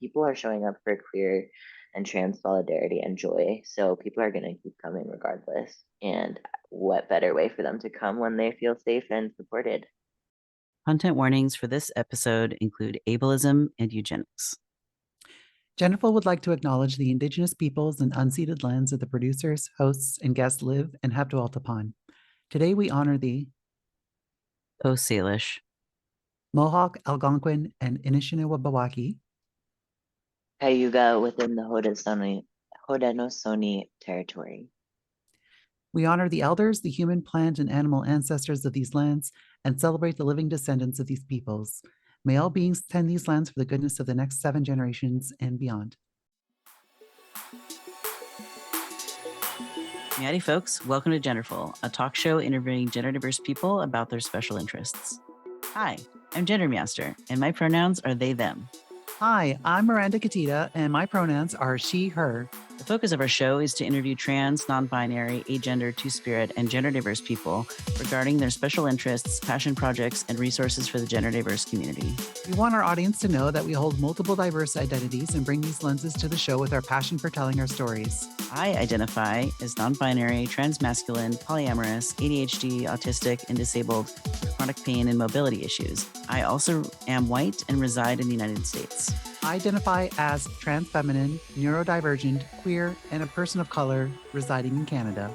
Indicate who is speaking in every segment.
Speaker 1: people are showing up for queer and trans solidarity and joy. So people are going to keep coming regardless. And what better way for them to come when they feel safe and supported?
Speaker 2: Content warnings for this episode include ableism and eugenics.
Speaker 3: Genderful would like to acknowledge the Indigenous peoples and unceded lands that the producers, hosts, and guests live and have dwelt upon. Today we honor the
Speaker 2: Salish,
Speaker 3: Mohawk, Algonquin, and Anishinabewaki,
Speaker 1: Cayuga within the Haudenosaunee territory.
Speaker 3: We honor the elders, the human, plant, and animal ancestors of these lands, and celebrate the living descendants of these peoples. May all beings tend these lands for the goodness of the next 7 generations and beyond.
Speaker 2: Howdy folks, welcome to Genderful, a talk show interviewing gender diverse people about their special interests. Hi, I'm GenderMeowster, and my pronouns are they, them.
Speaker 3: Hi, I'm Miranda, and my pronouns are she, her.
Speaker 2: The focus of our show is to interview trans, non-binary, agender, two-spirit, and gender diverse people regarding their special interests, passion projects, and resources for the gender diverse community.
Speaker 3: We want our audience to know that we hold multiple diverse identities and bring these lenses to the show with our passion for telling our stories.
Speaker 2: I identify as non-binary, transmasculine, polyamorous, ADHD, autistic, and disabled with chronic pain and mobility issues. I also am white and reside in the United States.
Speaker 3: I identify as trans feminine, neurodivergent, queer, and a person of color residing in Canada.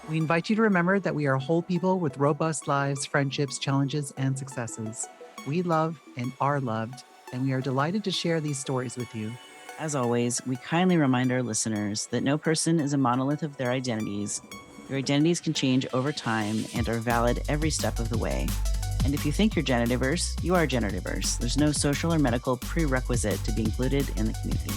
Speaker 3: We invite you to remember that we are whole people with robust lives, friendships, challenges, and successes. We love and are loved, and we are delighted to share these stories with you.
Speaker 2: As always, we kindly remind our listeners that no person is a monolith of their identities. Your identities can change over time and are valid every step of the way. And if you think you're gender diverse, you are gender diverse. There's no social or medical prerequisite to be included in the community.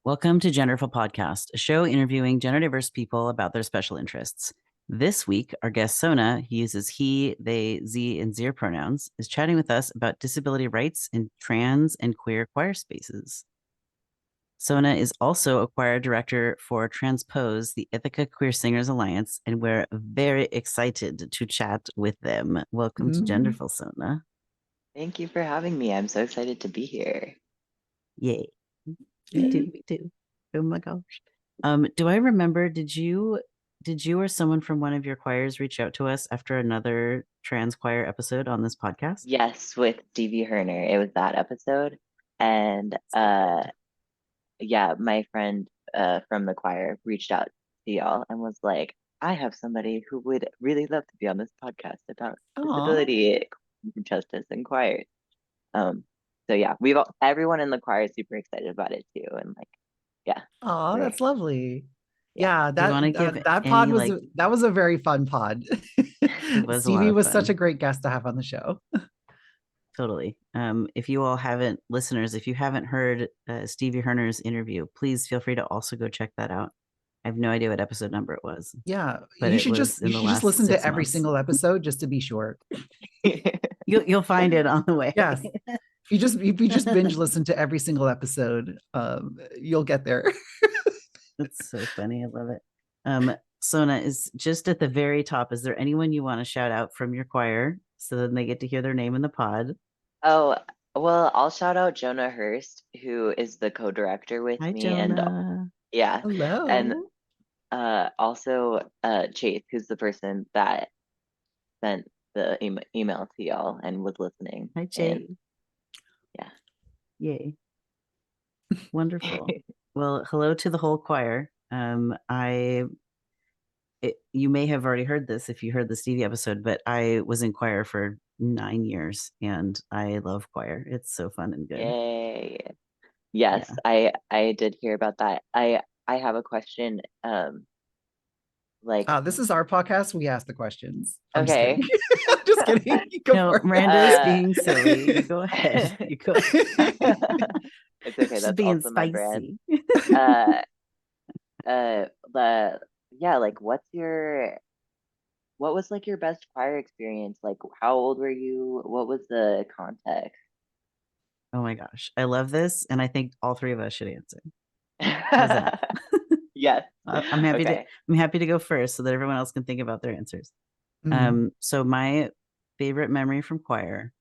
Speaker 2: Welcome to GenderfulPodcast, a show interviewing gender diverse people about their special interests. This week, our guest Sona, who uses he, they, z, and zir pronouns, is chatting with us about disability rights in trans and queer choir spaces. Sona is also a choir director for Transpose, the Ithaca Queer Singers Alliance, and we're very excited to chat with them. Welcome to Genderful, Sona.
Speaker 1: Thank you for having me. I'm so excited to be here.
Speaker 2: Yay. Me too. Oh my gosh. Do I remember, did you or someone from one of your choirs reach out to us after another trans choir episode on this podcast?
Speaker 1: Yes, with Stevie Herner. It was that episode. And yeah, my friend from the choir reached out to y'all and was like, I have somebody who would really love to be on this podcast about disability, justice, and choirs. So yeah, everyone in the choir is super excited about it too, and like, yeah.
Speaker 3: Oh, that's lovely.
Speaker 1: Yeah,
Speaker 3: that pod was that was a very fun pod. Stevie was such a great guest to have on the show.
Speaker 2: Totally. If you all haven't, listeners, if you haven't heard Stevie Herner's interview, please feel free to also go check that out. I have no idea what episode number it was.
Speaker 3: Yeah, but you should just listen to every single episode just to be sure.
Speaker 2: You'll find it on the way.
Speaker 3: Yes. If you just binge listen to every single episode, you'll get there.
Speaker 2: That's so funny. I love it. Sona, is just at the very top. Is there anyone you want to shout out from your choir so that they get to hear their name in the pod?
Speaker 1: Oh, well, I'll shout out Jonah Hurst, who is the co-director with me.
Speaker 2: Jonah.
Speaker 1: And yeah.
Speaker 3: Hello.
Speaker 1: And also Chase, who's the person that sent the email to y'all and was listening.
Speaker 2: Hi, Chase.
Speaker 1: Yeah.
Speaker 2: Yay. Wonderful. Well, hello to the whole choir. You may have already heard this if you heard the Stevie episode, but I was in choir for 9 years and I love choir. It's so fun and good.
Speaker 1: Yay. Yes, yeah. I did hear about that. I have a question.
Speaker 3: This is our podcast. We ask the questions.
Speaker 1: Okay.
Speaker 3: Just kidding.
Speaker 2: No, Miranda's being silly. You go ahead.
Speaker 1: It's okay. That's
Speaker 2: being
Speaker 1: also
Speaker 2: spicy.
Speaker 1: My brand. Yeah, like what was like your best choir experience? Like how old were you? What was the context?
Speaker 2: Oh my gosh. I love this. And I think all three of us should answer.
Speaker 1: Yes.
Speaker 2: I'm happy to go first so that everyone else can think about their answers. So my favorite memory from choir.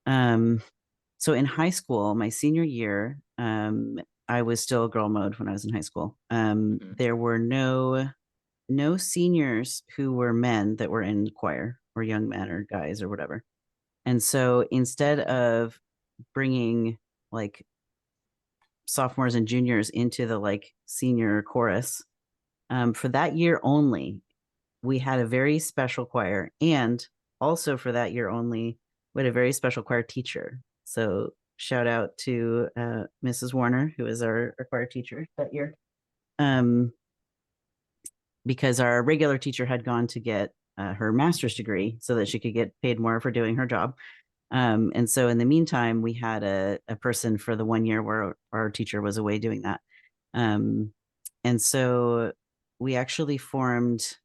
Speaker 2: So in high school, my senior year, I was still girl mode when I was in high school. There were no seniors who were men that were in choir, or young men or guys or whatever. And so instead of bringing like sophomores and juniors into the like senior chorus, for that year only, we had a very special choir, and also for that year only, we had a very special choir teacher. So shout out to Mrs. Warner, who was our choir teacher that year, because our regular teacher had gone to get her master's degree so that she could get paid more for doing her job. And so in the meantime, we had a person for the 1 year where our teacher was away doing that. And so we actually formed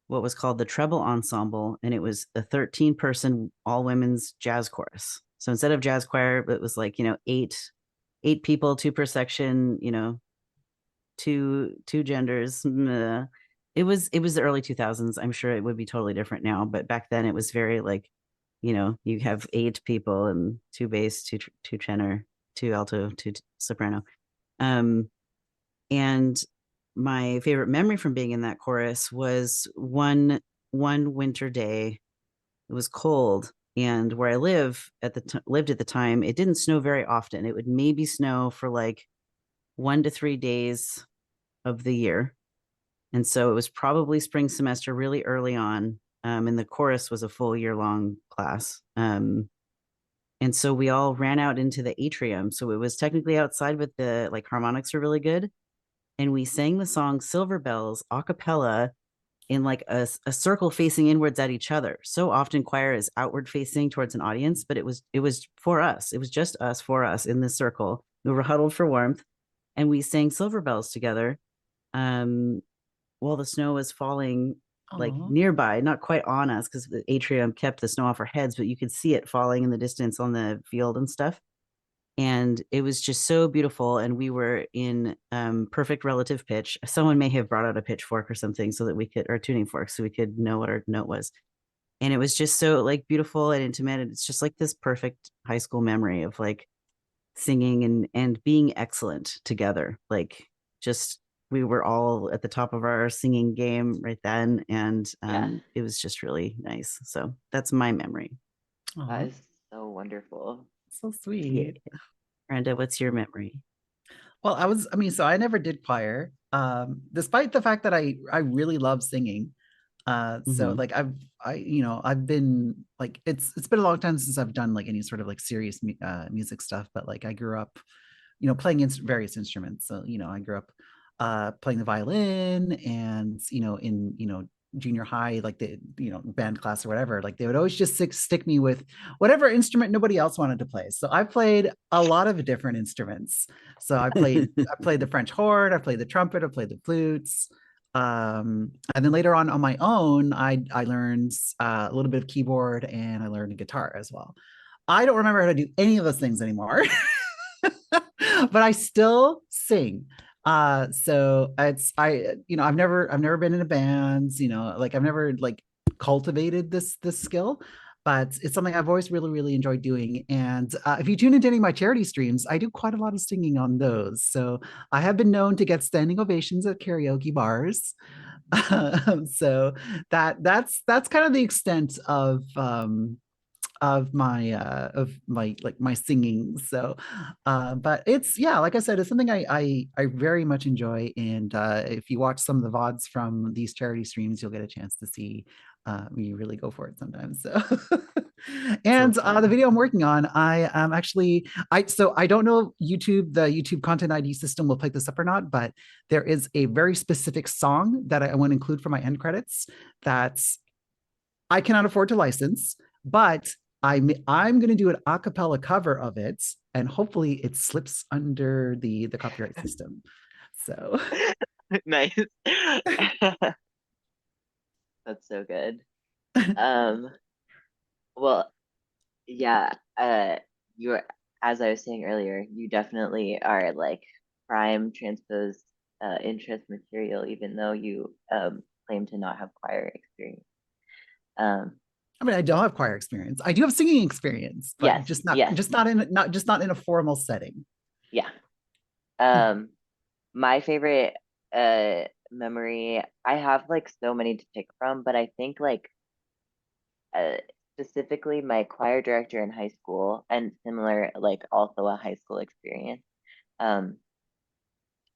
Speaker 2: what was called the treble ensemble, and it was a 13-person all women's jazz chorus. So instead of jazz choir, it was like, eight people, two per section, two genders. It was the early 2000s. I'm sure it would be totally different now, but back then it was very like, you have 8 people and 2 bass, two tenor, 2 alto, 2 soprano. And my favorite memory from being in that chorus was one winter day. It was cold, and where I lived at the time, it didn't snow very often. It would maybe snow for like 1 to 3 days of the year. And so it was probably spring semester really early on. And the chorus was a full year-long class. And so we all ran out into the atrium. So it was technically outside, but the like harmonics are really good. And we sang the song Silver Bells a cappella in like a circle facing inwards at each other. So often choir is outward facing towards an audience, but it was for us. It was just us, for us in this circle. We were huddled for warmth, and we sang Silver Bells together. While the snow was falling like nearby, not quite on us, because the atrium kept the snow off our heads, but you could see it falling in the distance on the field and stuff. And it was just so beautiful. And we were in perfect relative pitch. Someone may have brought out a pitchfork or something so that we could, or a tuning fork, so we could know what our note was. And it was just so like beautiful and intimate. And it's just like this perfect high school memory of like singing and being excellent together. Like just, we were all at the top of our singing game right then. And it was just really nice. So that's my memory.
Speaker 1: That is so wonderful.
Speaker 3: So sweet.
Speaker 2: Yeah. Miranda, what's your memory?
Speaker 3: Well, so I never did choir, despite the fact that I really love singing. So like I've been like, it's been a long time since I've done like any sort of like serious music stuff, but like I grew up, playing various instruments. So, I grew up playing the violin, and, in, junior high, like the, band class or whatever, like they would always just stick me with whatever instrument nobody else wanted to play. So I played a lot of different instruments. So I played the French horn, I played the trumpet, I played the flutes. And then later on my own, I learned a little bit of keyboard, and I learned guitar as well. I don't remember how to do any of those things anymore, but I still sing. So I've never been in a band, like I've never like cultivated this skill, but it's something I've always really, really enjoyed doing. And if you tune into any of my charity streams, I do quite a lot of singing on those. So I have been known to get standing ovations at karaoke bars. So that's kind of the extent of my like my singing. So but it's, like I said, it's something I very much enjoy. And if you watch some of the VODs from these charity streams, you'll get a chance to see me really go for it sometimes. So and the video I'm working on, I actually I don't know the YouTube content ID system will pick this up or not, but there is a very specific song that I want to include for my end credits that I cannot afford to license, but I'm going to do an a cappella cover of it, and hopefully it slips under the copyright system. So
Speaker 1: Nice. That's so good. Well, yeah, you're, as I was saying earlier, you definitely are like prime transposed interest material, even though you claim to not have choir experience.
Speaker 3: I mean, I don't have choir experience. I do have singing experience, but
Speaker 1: Yes, yes,
Speaker 3: just not in a formal setting.
Speaker 1: yeah. My favorite memory, I have like so many to pick from, but I think like uh, specifically my choir director in high school, and similar, like also a high school experience, um,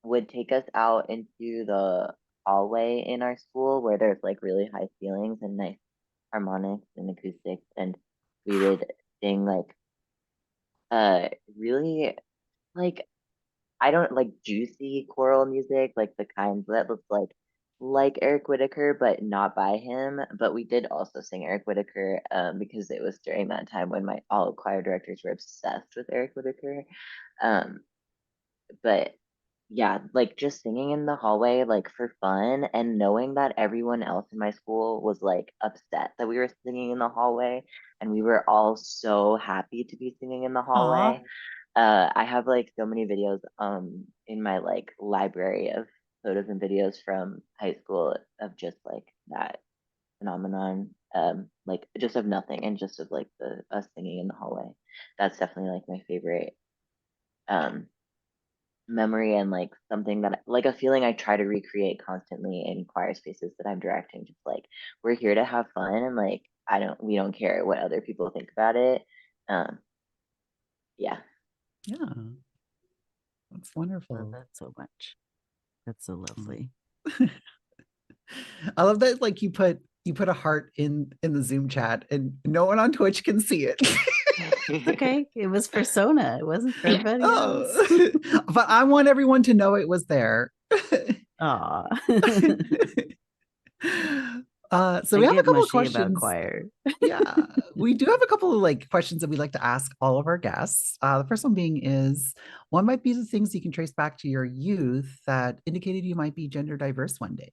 Speaker 1: would take us out into the hallway in our school where there's like really high ceilings and nice harmonics and acoustics, and we would sing like really like I don't like juicy choral music, like the kinds that look like Eric Whitacre, but not by him. But we did also sing Eric Whitacre because it was during that time when my all choir directors were obsessed with Eric Whitacre. Um, but yeah, like just singing in the hallway, like for fun, and knowing that everyone else in my school was like upset that we were singing in the hallway, and we were all so happy to be singing in the
Speaker 3: Aw.
Speaker 1: hallway. I have like so many videos in my like library of photos and videos from high school of just like that phenomenon, like just of nothing and just of like the us singing in the hallway. That's definitely like my favorite um memory, and like something that like a feeling I try to recreate constantly in choir spaces that I'm directing. Just like we're here to have fun, and like we don't care what other people think about it. Um, yeah.
Speaker 3: Yeah, that's
Speaker 2: I love
Speaker 3: wonderful.
Speaker 2: that so much. That's so lovely.
Speaker 3: I love that like you put a heart in the Zoom chat and no one on Twitch can see it.
Speaker 2: It's okay. It was for Sona. It wasn't for everybody else.
Speaker 3: Oh, but I want everyone to know it was there.
Speaker 2: Aw.
Speaker 3: So
Speaker 2: I
Speaker 3: we have a
Speaker 2: get
Speaker 3: couple of
Speaker 2: mushy about
Speaker 3: questions.
Speaker 2: choir.
Speaker 3: Yeah, we do have a couple of like questions that we'd like to ask all of our guests. The first one being is, what might be the things you can trace back to your youth that indicated you might be gender diverse one day?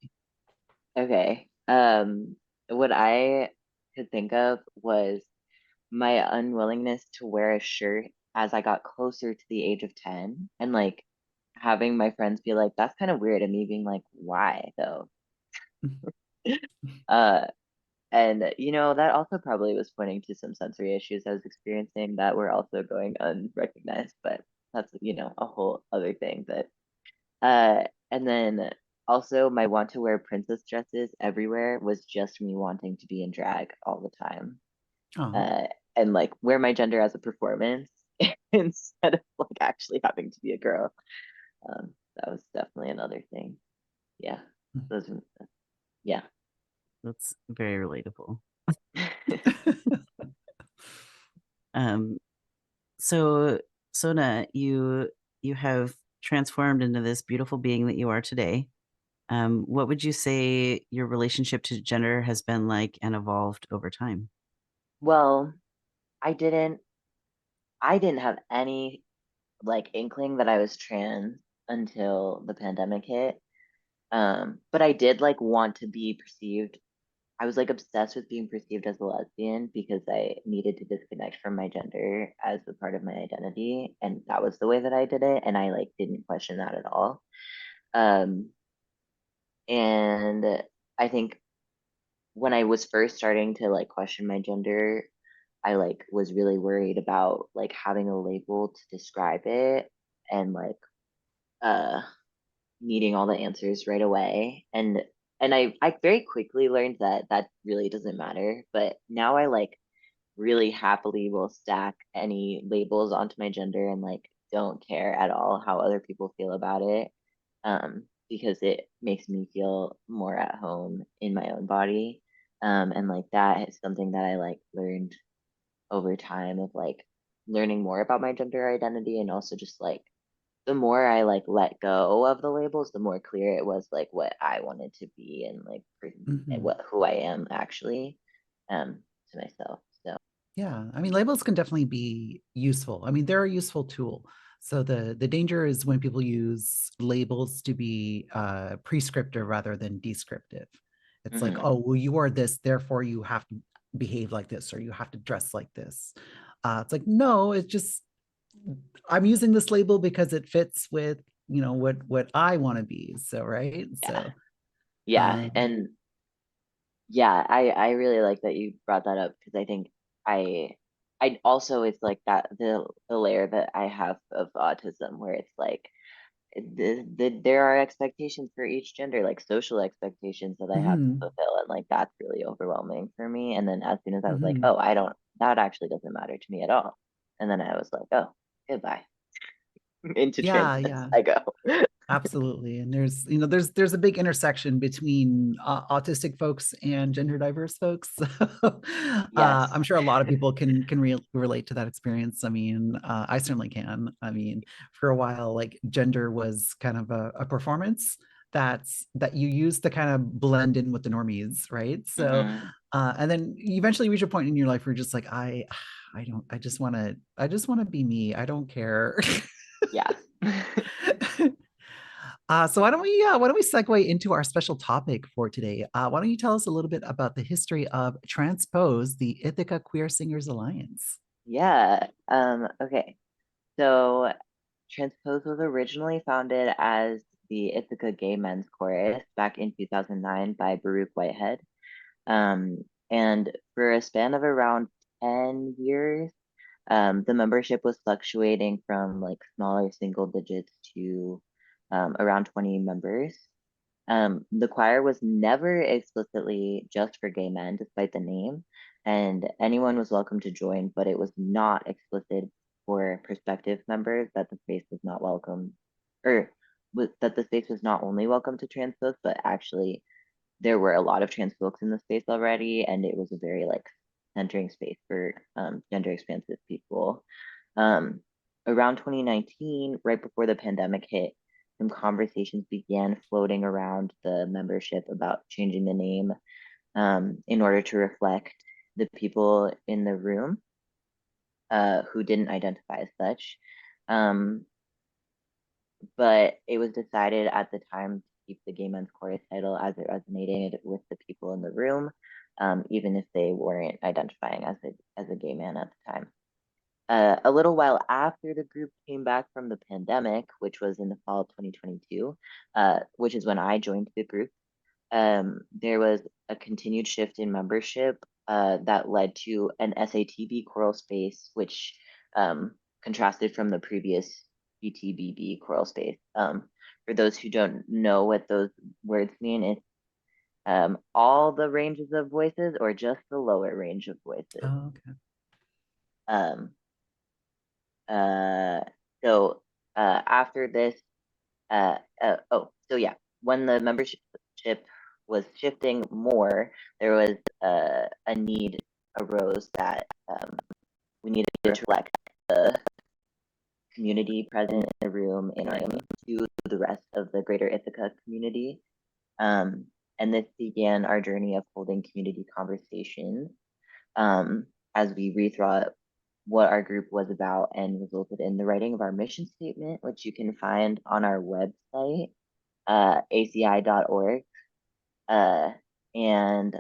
Speaker 1: Okay. What I could think of was my unwillingness to wear a shirt as I got closer to the age of 10, and like having my friends be like, that's kind of weird, and me being like, why though? Uh, and that also probably was pointing to some sensory issues I was experiencing that were also going unrecognized, but that's a whole other thing. But and then also my want to wear princess dresses everywhere was just me wanting to be in drag all the time.
Speaker 3: Oh,
Speaker 1: Uh, and like wear my gender as a performance instead of like actually having to be a girl. That was definitely another thing. Yeah. Those are, yeah.
Speaker 2: That's very relatable. Um, so Sona, you have transformed into this beautiful being that you are today. What would you say your relationship to gender has been like and evolved over time?
Speaker 1: Well, I didn't have any like inkling that I was trans until the pandemic hit. But I did like want to be perceived. I was like obsessed with being perceived as a lesbian because I needed to disconnect from my gender as a part of my identity, and that was the way that I did it, and I like didn't question that at all. Um, and I think when I was first starting to like question my gender, I like was really worried about like having a label to describe it, and like uh needing all the answers right away. And I very quickly learned that that really doesn't matter, but now I like really happily will stack any labels onto my gender and like don't care at all how other people feel about it, because it makes me feel more at home in my own body. And like that is something that I like learned over time of like learning more about my gender identity, and also just like the more I like let go of the labels, the more clear it was like what I wanted to be, and like
Speaker 3: mhm.
Speaker 1: what who I am actually, to myself. So
Speaker 3: Yeah, I mean, labels can definitely be useful. I mean, they're a useful tool. So the danger is when people use labels to be prescriptive rather than descriptive. It's like,
Speaker 1: mhm.
Speaker 3: oh, well, you are this, therefore you have to behave like this, or you have to dress like this. It's like, no, it's just I'm using this label because it fits with what I want to be. So right.
Speaker 1: Yeah,
Speaker 3: So
Speaker 1: yeah, and Yeah, I really like that you brought that up because I think I I also it's like that the layer that I have of autism where it's like there are expectations for each gender, like social expectations that I have to
Speaker 3: Hmm.
Speaker 1: fulfill, and like that's really overwhelming for me. And then as soon as I was like,
Speaker 3: Hmm.
Speaker 1: oh, I don't, that actually doesn't matter to me at all. And then I was like, oh, goodbye. Into
Speaker 3: Yeah,
Speaker 1: transness
Speaker 3: yeah.
Speaker 1: I go.
Speaker 3: Absolutely. And there's, there's a big intersection between autistic folks and gender diverse folks. So,
Speaker 1: Yes.
Speaker 3: I'm sure a lot of people can relate to that experience. I mean, I certainly can. I mean, for a while, like gender was kind of a performance that you use to kind of blend in with the normies, right? So,
Speaker 1: Hmm.
Speaker 3: and then you eventually reach a point in your life where you're just like, I don't, I just want to be me. I don't care.
Speaker 1: Yeah.
Speaker 3: So why don't we segue into our special topic for today? Why don't you tell us a little bit about the history of Transpose, the Ithaca Queer Singers Alliance?
Speaker 1: Yeah. Okay. So Transpose was originally founded as the Ithaca Gay Men's Chorus back in 2009 by Baruch Whitehead. And for a span of around 10 years, the membership was fluctuating from like smaller single digits to around 20 members. The choir was never explicitly just for gay men, despite the name, and anyone was welcome to join, but it was not explicit for prospective members that the space was not welcome, or that the space was not only welcome to trans folks, but actually there were a lot of trans folks in the space already, and it was a very like centering space for gender expansive people. Um, Around 2019, right before the pandemic hit, some conversations began floating around the membership about changing the name in order to reflect the people in the room who didn't identify as such. Um, but it was decided at the time to keep the Gay Men's Chorus title as it resonated with the people in the room, even if they weren't identifying as a gay man at the time. A little while after the group came back from the pandemic, which was in the fall of 2022, which is when I joined the group, there was a continued shift in membership that led to an SATB choral space, which contrasted from the previous BTBB choral space. For those who don't know what those words mean, it's all the ranges of voices or just the lower range of voices.
Speaker 3: Oh, okay.
Speaker 1: Um, uh, so after this, so yeah, when the membership was shifting more, there was a need arose that we needed to reflect the community present in the room and to the rest of the greater Ithaca community. Um, and this began our journey of holding community conversations as we rethought what our group was about and resulted in the writing of our mission statement, which you can find on our website, aci.org. Uh, and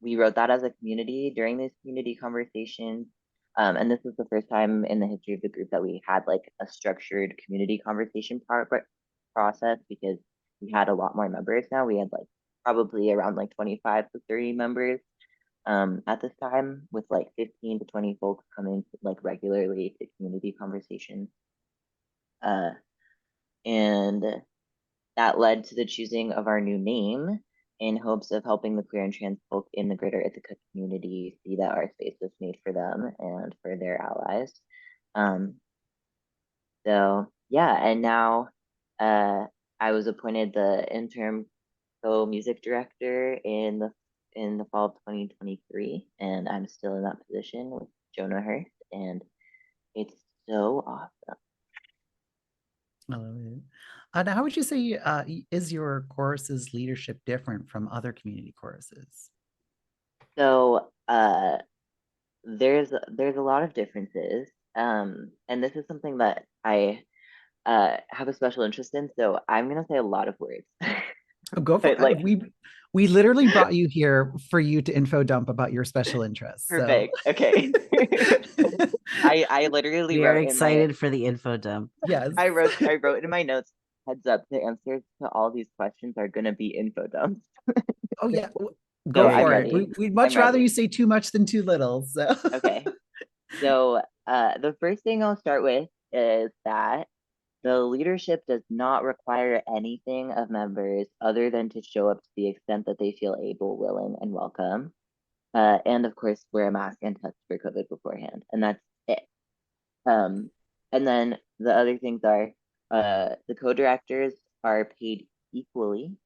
Speaker 1: we wrote that as a community during these community conversations. And this was the first time in the history of the group that we had like a structured community conversation process because we had a lot more members now. We had like probably around like 25 to 30 members at this time, with like 15 to 20 folks coming like regularly to community conversations. Uh, and that led to the choosing of our new name in hopes of helping the queer and trans folk in the greater Ithaca community see that our space was made for them and for their allies. Um, so yeah, and now I was appointed the interim co-music director in the fall of 2023, and I'm still in that position with Jonah Hurst, and it's so awesome.
Speaker 3: I love it. Now, how would you say is your chorus's leadership different from other community choruses?
Speaker 1: So there's a lot of differences, and this is something that I have a special interest in. So I'm gonna say a lot of words,
Speaker 3: Oh, go for
Speaker 1: but like
Speaker 3: we literally brought you here for you to info dump about your special interests. So
Speaker 1: perfect. Okay. I literally
Speaker 2: We are
Speaker 1: wrote in my
Speaker 2: excited for the info dump.
Speaker 3: yes.
Speaker 1: I wrote in my notes, heads up, the answers to all these questions are gonna be info dumps.
Speaker 3: Oh yeah. Go
Speaker 1: I'm
Speaker 3: for it.
Speaker 1: ready.
Speaker 3: We'd
Speaker 1: I'm
Speaker 3: much rather
Speaker 1: ready.
Speaker 3: you say too much than too little. So
Speaker 1: Okay. So the first thing I'll start with is that the leadership does not require anything of members other than to show up to the extent that they feel able, willing, and welcome. And of course, wear a mask and test for COVID beforehand. And that's it. And then the other things are the co-directors are paid equally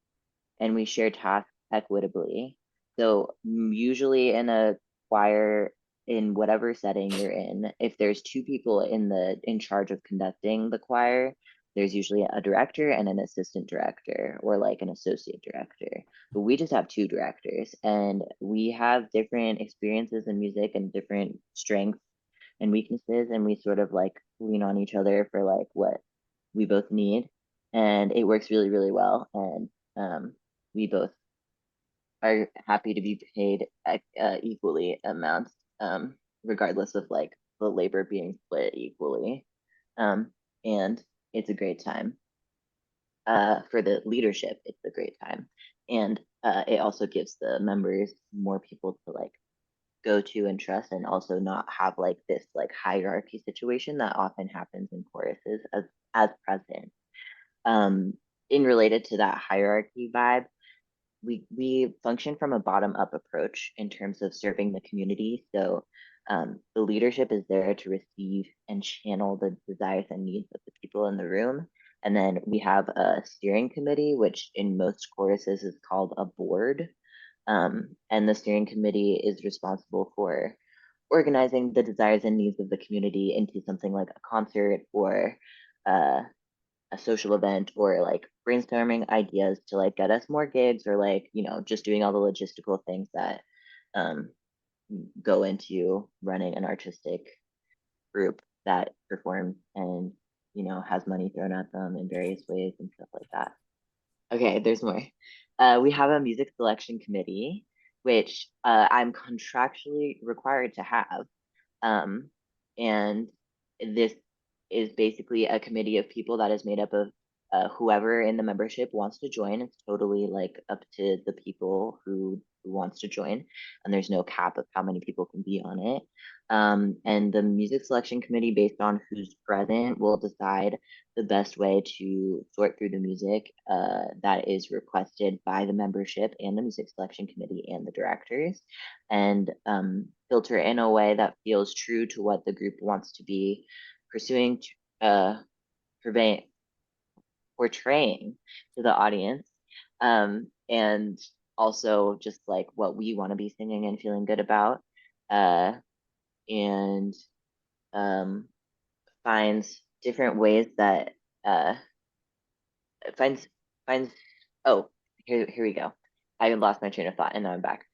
Speaker 1: and we share tasks equitably. So usually in a choir, in whatever setting you're in, if there's two people in charge of conducting the choir, there's usually a director and an assistant director or like an associate director. But we just have two directors and we have different experiences in music and different strengths and weaknesses, and we sort of like lean on each other for like what we both need, and it works really, really well. And we both are happy to be paid equally amounts, regardless of like the labor being split equally. And it's a great time. For the leadership, it's a great time. And it also gives the members more people to like go to and trust, and also not have like this like hierarchy situation that often happens in choruses as present. Um, in related to that hierarchy vibe, we function from a bottom up approach in terms of serving the community. So the leadership is there to receive and channel the desires and needs of the people in the room. And then we have a steering committee, which in most choruses is called a board. And the steering committee is responsible for organizing the desires and needs of the community into something like a concert or uh, a social event, or like brainstorming ideas to like get us more gigs, or like, you know, just doing all the logistical things that um, go into running an artistic group that performs and, you know, has money thrown at them in various ways and stuff like that. Okay, there's more. We have a music selection committee, which I'm contractually required to have. And this is basically a committee of people that is made up of whoever in the membership wants to join. It's totally like up to the people who wants to join, and there's no cap of how many people can be on it. And the music selection committee, based on who's present, will decide the best way to sort through the music that is requested by the membership and the music selection committee and the directors, and filter in a way that feels true to what the group wants to be pursuing, purvey, portraying to the audience, and also just like what we want to be singing and feeling good about, uh, and um, finds different ways that finds finds oh, here we go. I lost my train of thought and now I'm back.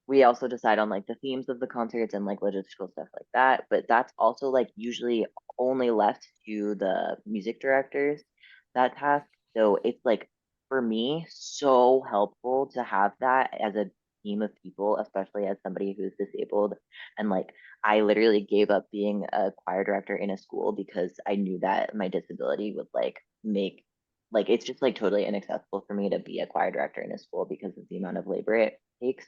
Speaker 1: We also decide on like the themes of the concerts and like logistical stuff like that, but that's also like usually only left to the music directors, that task. So it's like, for me, so helpful to have that as a team of people, especially as somebody who's disabled. And like, I literally gave up being a choir director in a school because I knew that my disability would like make, like, it's just like totally inaccessible for me to be a choir director in a school because of the amount of labor it takes.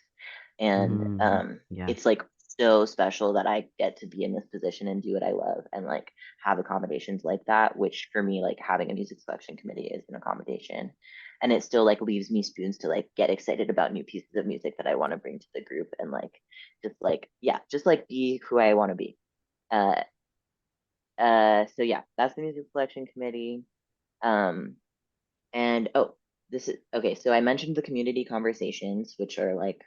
Speaker 1: And
Speaker 2: Yeah.
Speaker 1: it's like so special that I get to be in this position and do what I love and like have accommodations like that, which for me, like having a music selection committee is an accommodation. And it still like leaves me spoons to like get excited about new pieces of music that I want to bring to the group, and like just like, yeah, just like be who I want to be. Uh so yeah, that's the music selection committee. Um and oh, this is okay. So I mentioned the community conversations, which are like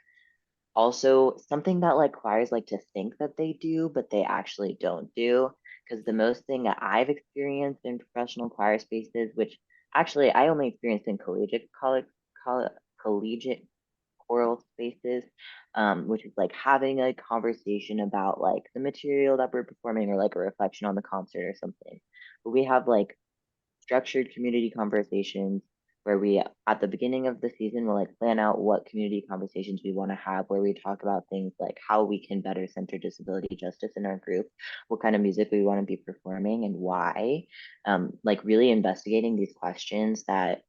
Speaker 1: also something that like choirs like to think that they do, but they actually don't do. Because the most thing that I've experienced in professional choir spaces, which actually I only experienced in collegiate choral spaces, which is like having a conversation about like the material that we're performing, or like a reflection on the concert or something. But we have like structured community conversations where we, at the beginning of the season, will like plan out what community conversations we want to have, where we talk about things like how we can better center disability justice in our group, what kind of music we want to be performing and why, like really investigating these questions that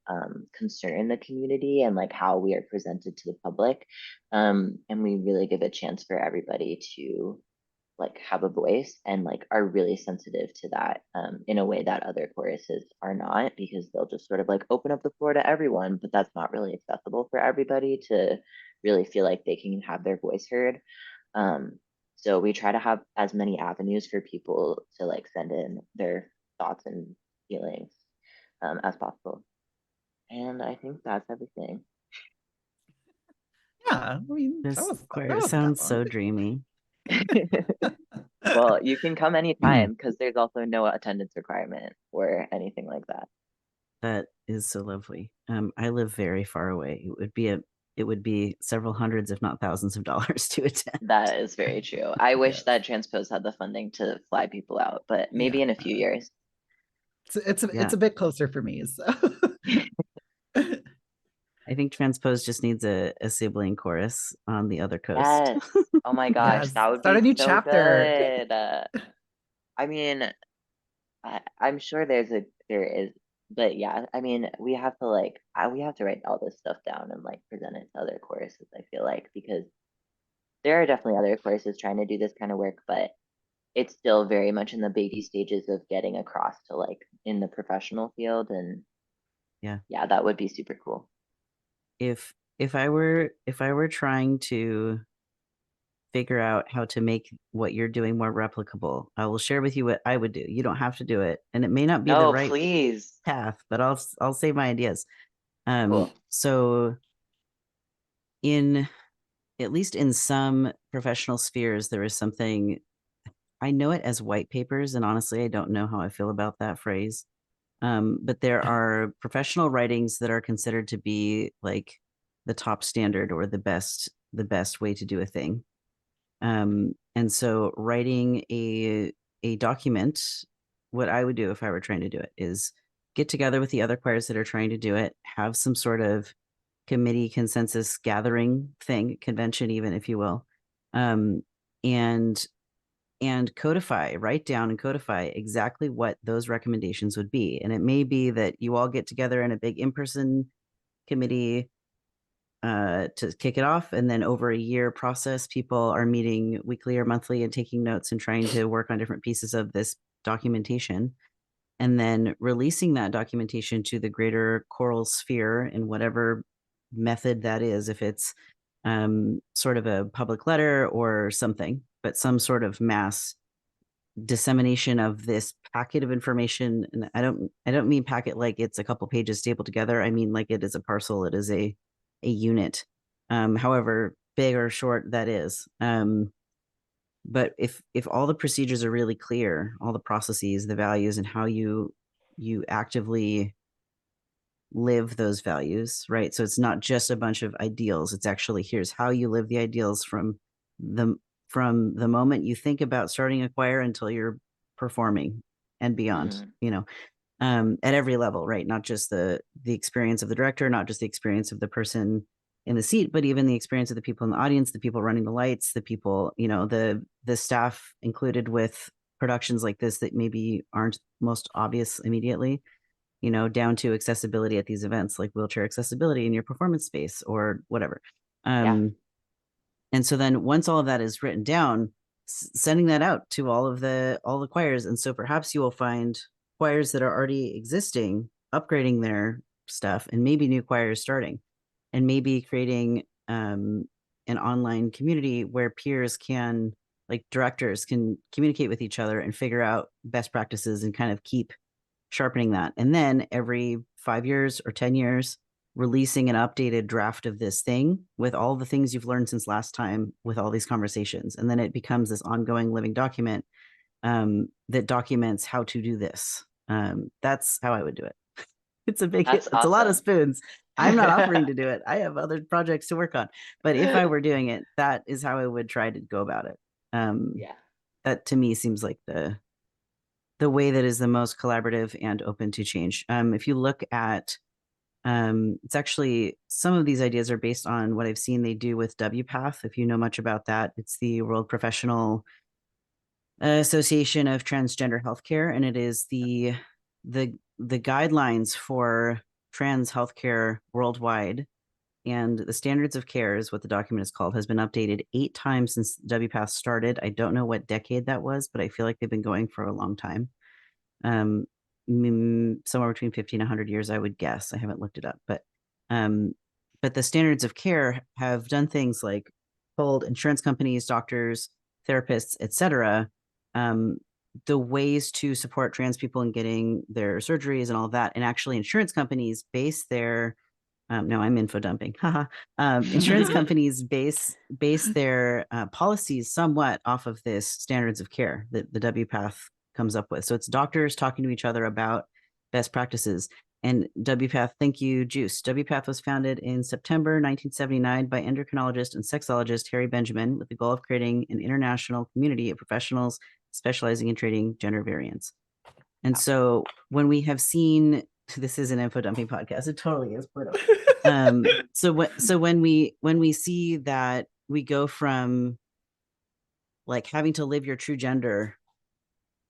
Speaker 1: concern the community and like how we are presented to the public. And we really give a chance for everybody to like have a voice and like are really sensitive to that in a way that other choruses are not, because they'll just sort of like open up the floor to everyone, but that's not really accessible for everybody to really feel like they can have their voice heard. So we try to have as many avenues for people to like send in their thoughts and feelings as possible. And I think that's everything.
Speaker 3: Yeah, I mean,
Speaker 2: This
Speaker 3: that
Speaker 2: choir
Speaker 3: wasn't that
Speaker 2: sounds so
Speaker 3: long.
Speaker 2: dreamy.
Speaker 1: Well, you can come anytime because there's also no attendance requirement or anything like that.
Speaker 2: That is so lovely. I live very far away. It would be several hundreds, if not thousands of dollars to attend.
Speaker 1: That is very true. I wish
Speaker 3: Yes.
Speaker 1: that Transpose had the funding to fly people out, but maybe in a few years.
Speaker 3: It's
Speaker 2: Yeah.
Speaker 3: a bit closer for me. So
Speaker 2: I think Transpose just needs a sibling chorus on the other coast.
Speaker 1: Yes. Oh my gosh,
Speaker 3: Yes.
Speaker 1: that would
Speaker 3: Start
Speaker 1: be
Speaker 3: a new
Speaker 1: so
Speaker 3: chapter.
Speaker 1: good. I mean, I'm sure there is, but yeah, I mean, we have to like we have to write all this stuff down and like present it to other choruses, I feel like, because there are definitely other choruses trying to do this kind of work, but it's still very much in the baby stages of getting across to like in the professional field. And yeah, that would be super cool.
Speaker 2: If I were trying to figure out how to make what you're doing more replicable, I will share with you what I would do. You don't have to do it, and it may not be the
Speaker 1: No,
Speaker 2: right
Speaker 1: please.
Speaker 2: path, but I'll say my ideas.
Speaker 1: Cool.
Speaker 2: So in at least in some professional spheres, there is something, I know it as white papers, and honestly, I don't know how I feel about that phrase. But there are professional writings that are considered to be like the top standard or the best way to do a thing. And so writing a document, what I would do if I were trying to do it is get together with the other choirs that are trying to do it, have some sort of committee consensus gathering thing, convention even, if you will, and codify, write down and codify exactly what those recommendations would be. And it may be that you all get together in a big in-person committee to kick it off, and then over a year process, people are meeting weekly or monthly and taking notes and trying to work on different pieces of this documentation, and then releasing that documentation to the greater choral sphere in whatever method that is, if it's sort of a public letter or something, but some sort of mass dissemination of this packet of information. And I don't mean packet like it's a couple pages stapled together. I mean like it is a parcel, it is a unit, however big or short that is. But if all the procedures are really clear, all the processes, the values, and how you actively live those values, right? So it's not just a bunch of ideals. It's actually, here's how you live the ideals from the moment you think about starting a choir until you're performing and beyond, at every level, right? Not just the experience of the director, not just the experience of the person in the seat, but even the experience of the people in the audience, the people running the lights, the people, the staff included with productions like this that maybe aren't most obvious immediately, down to accessibility at these events, like wheelchair accessibility in your performance space or whatever. And so then once all of that is written down, sending that out to all the choirs. And so perhaps you will find choirs that are already existing, upgrading their stuff, and maybe new choirs starting, and maybe creating an online community where peers can, like directors, can communicate with each other and figure out best practices and kind of keep sharpening that. And then every 5 years or 10 years, releasing an updated draft of this thing with all the things you've learned since last time, with all these conversations. And then it becomes this ongoing living document that documents how to do this. That's how I would do it. It's a lot of spoons. I'm not offering to do it. I have other projects to work on. But if I were doing it, that is how I would try to go about it. That to me seems like the way that is the most collaborative and open to change. If you look at It's actually, some of these ideas are based on what I've seen they do with WPATH. If you know much about that, it's the World Professional Association of Transgender Healthcare, and it is the guidelines for trans healthcare worldwide. And the standards of care is what the document is called, has been updated 8 times since WPATH started. I don't know what decade that was, but I feel like they've been going for a long time. Somewhere between 50 and 100 years, I would guess. I haven't looked it up, but the standards of care have done things like told insurance companies, doctors, therapists, etc., the ways to support trans people in getting their surgeries and all of that. And actually, insurance companies base their no, I'm info dumping. Insurance companies base their policies somewhat off of this standards of care that the WPATH comes up with. So it's doctors talking to each other about best practices. And WPATH, thank you, Juice. WPATH was founded in September 1979 by endocrinologist and sexologist Harry Benjamin with the goal of creating an international community of professionals specializing in treating gender variants. And so when we have seen, this is an info dumping podcast, it totally is, but so when we see that we go from like having to live your true gender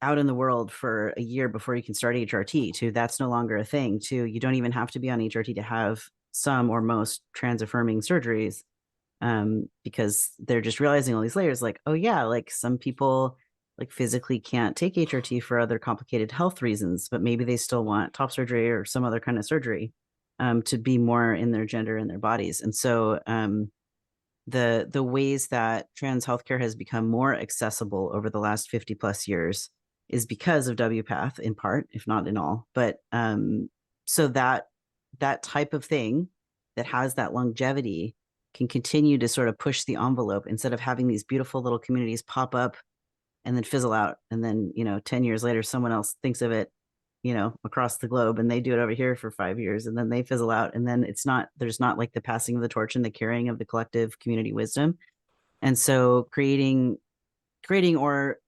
Speaker 2: out in the world for a year before you can start HRT to that's no longer a thing, to you don't even have to be on HRT to have some or most trans affirming surgeries, because they're just realizing all these layers, like, oh yeah, like some people like physically can't take HRT for other complicated health reasons, but maybe they still want top surgery or some other kind of surgery to be more in their gender and their bodies. And so the ways that trans healthcare has become more accessible over the last 50 plus years is because of WPATH in part, if not in all. But so that type of thing that has that longevity can continue to sort of push the envelope instead of having these beautiful little communities pop up and then fizzle out. And then, 10 years later, someone else thinks of it, across the globe, and they do it over here for 5 years and then they fizzle out. And then there's not like the passing of the torch and the carrying of the collective community wisdom. And so creating, or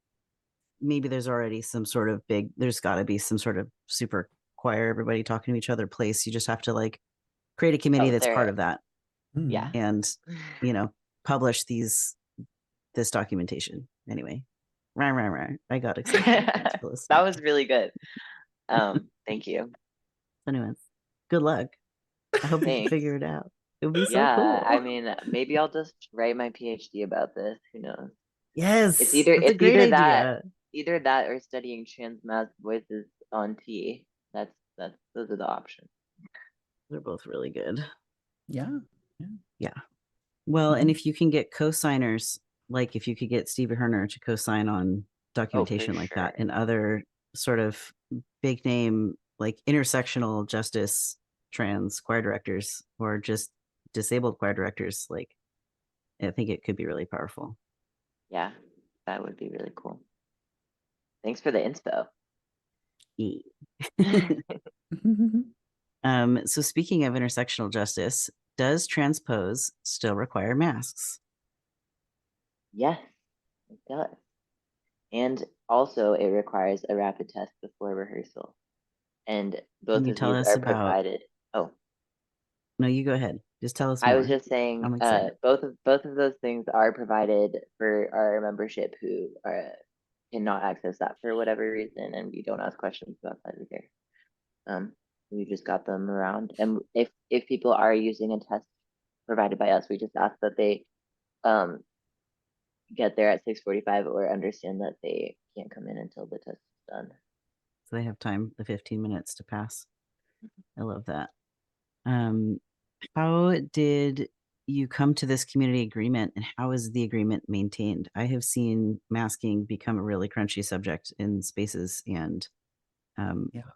Speaker 2: maybe there's already some sort of there's gotta be some sort of super choir, everybody talking to each other place. You just have to like create a committee that's part of that.
Speaker 1: Yeah.
Speaker 2: And, publish this documentation. Anyway, right. I got excited.
Speaker 1: That was really good. Thank you.
Speaker 2: Anyways, good luck. I hope you can figure it out. It would be so cool.
Speaker 1: I mean, maybe I'll just write my PhD about this. Who knows?
Speaker 2: Yes,
Speaker 1: it's either
Speaker 2: a great idea.
Speaker 1: Either that or studying trans mass voices on T. Those are the options.
Speaker 2: They're both really good.
Speaker 3: Yeah.
Speaker 2: Well, and if you can get co-signers, like if you could get Stevie Herner to co-sign on documentation like that, and other sort of big name like intersectional justice trans choir directors or just disabled choir directors, like I think it could be really powerful.
Speaker 1: Yeah, that would be really cool. Thanks for the inspo.
Speaker 2: So speaking of intersectional justice, does transpose still require masks?
Speaker 1: Yes, it does. And also it requires a rapid test before rehearsal. And both of these are provided. Oh.
Speaker 2: No, you go ahead. Just tell us
Speaker 1: more.
Speaker 2: I
Speaker 1: was just saying both of those things are provided for our membership who cannot access that for whatever reason, and we don't ask questions about that either. We just got them around, and if people are using a test provided by us, we just ask that they get there at 6:45 or understand that they can't come in until the test is done.
Speaker 2: So they have time, the 15 minutes to pass. I love that. How did you come to this community agreement, and how is the agreement maintained? I have seen masking become a really crunchy subject in spaces, and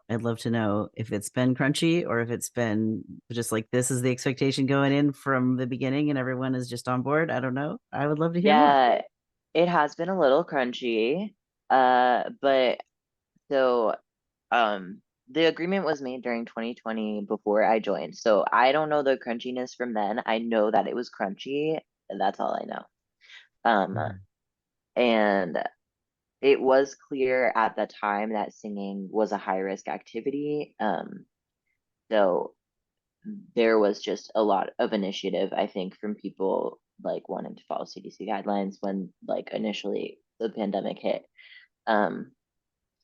Speaker 2: I'd love to know if it's been crunchy or if it's been just like this is the expectation going in from the beginning and everyone is just on board. I don't know. I would love to hear more.
Speaker 1: It has been a little crunchy, but so the agreement was made during 2020 before I joined, so I don't know the crunchiness from then. I know that it was crunchy, and that's all I know. And it was clear at the time that singing was a high risk activity. So there was just a lot of initiative, I think, from people like wanting to follow CDC guidelines when like initially the pandemic hit.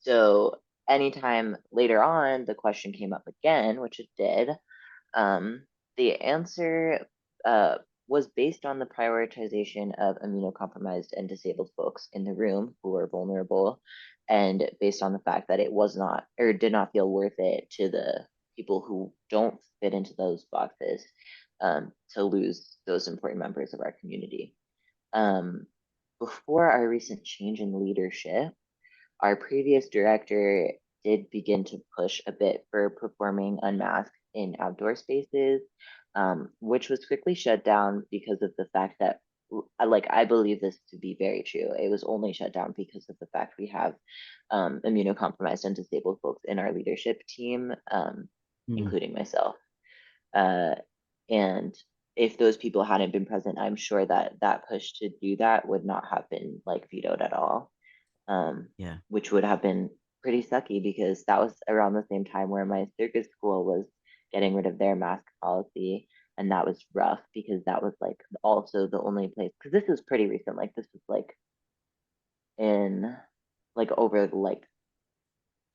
Speaker 1: So anytime later on the question came up again, which it did, the answer was based on the prioritization of immunocompromised and disabled folks in the room who were vulnerable, and based on the fact that it was not or did not feel worth it to the people who don't fit into those boxes to lose those important members of our community. Before our recent change in leadership, our previous director did begin to push a bit for performing unmasked in outdoor spaces, which was quickly shut down because of the fact that, like, I believe this to be very true. It was only shut down because of the fact we have immunocompromised and disabled folks in our leadership team, including myself. And if those people hadn't been present, I'm sure that that push to do that would not have been like vetoed at all. Which would have been pretty sucky because that was around the same time where my circus school was getting rid of their mask policy, and that was rough because that was like also the only place, because this was pretty recent, like this was like in like over like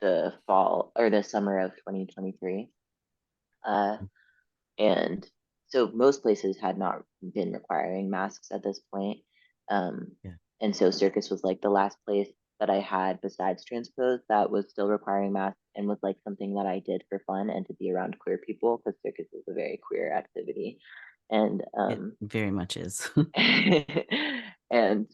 Speaker 1: the fall or the summer of 2023. And so most places had not been requiring masks at this point. And so circus was like the last place that I had besides transpose that was still requiring masks and was like something that I did for fun and to be around queer people, because circus is a very queer activity. And
Speaker 2: it very much is.
Speaker 1: and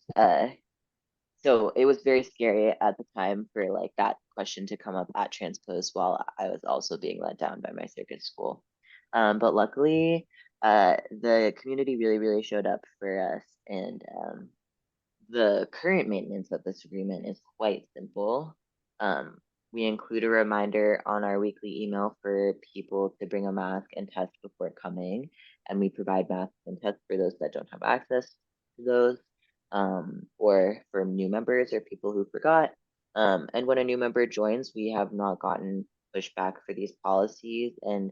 Speaker 1: so it was very scary at the time for like that question to come up at transpose while I was also being let down by my circus school. But luckily, the community really showed up for us, and the current maintenance of this agreement is quite simple. We include a reminder on our weekly email for people to bring a mask and test before coming, and we provide masks and tests for those that don't have access to those, or for new members or people who forgot. And when a new member joins, we have not gotten pushback for these policies, and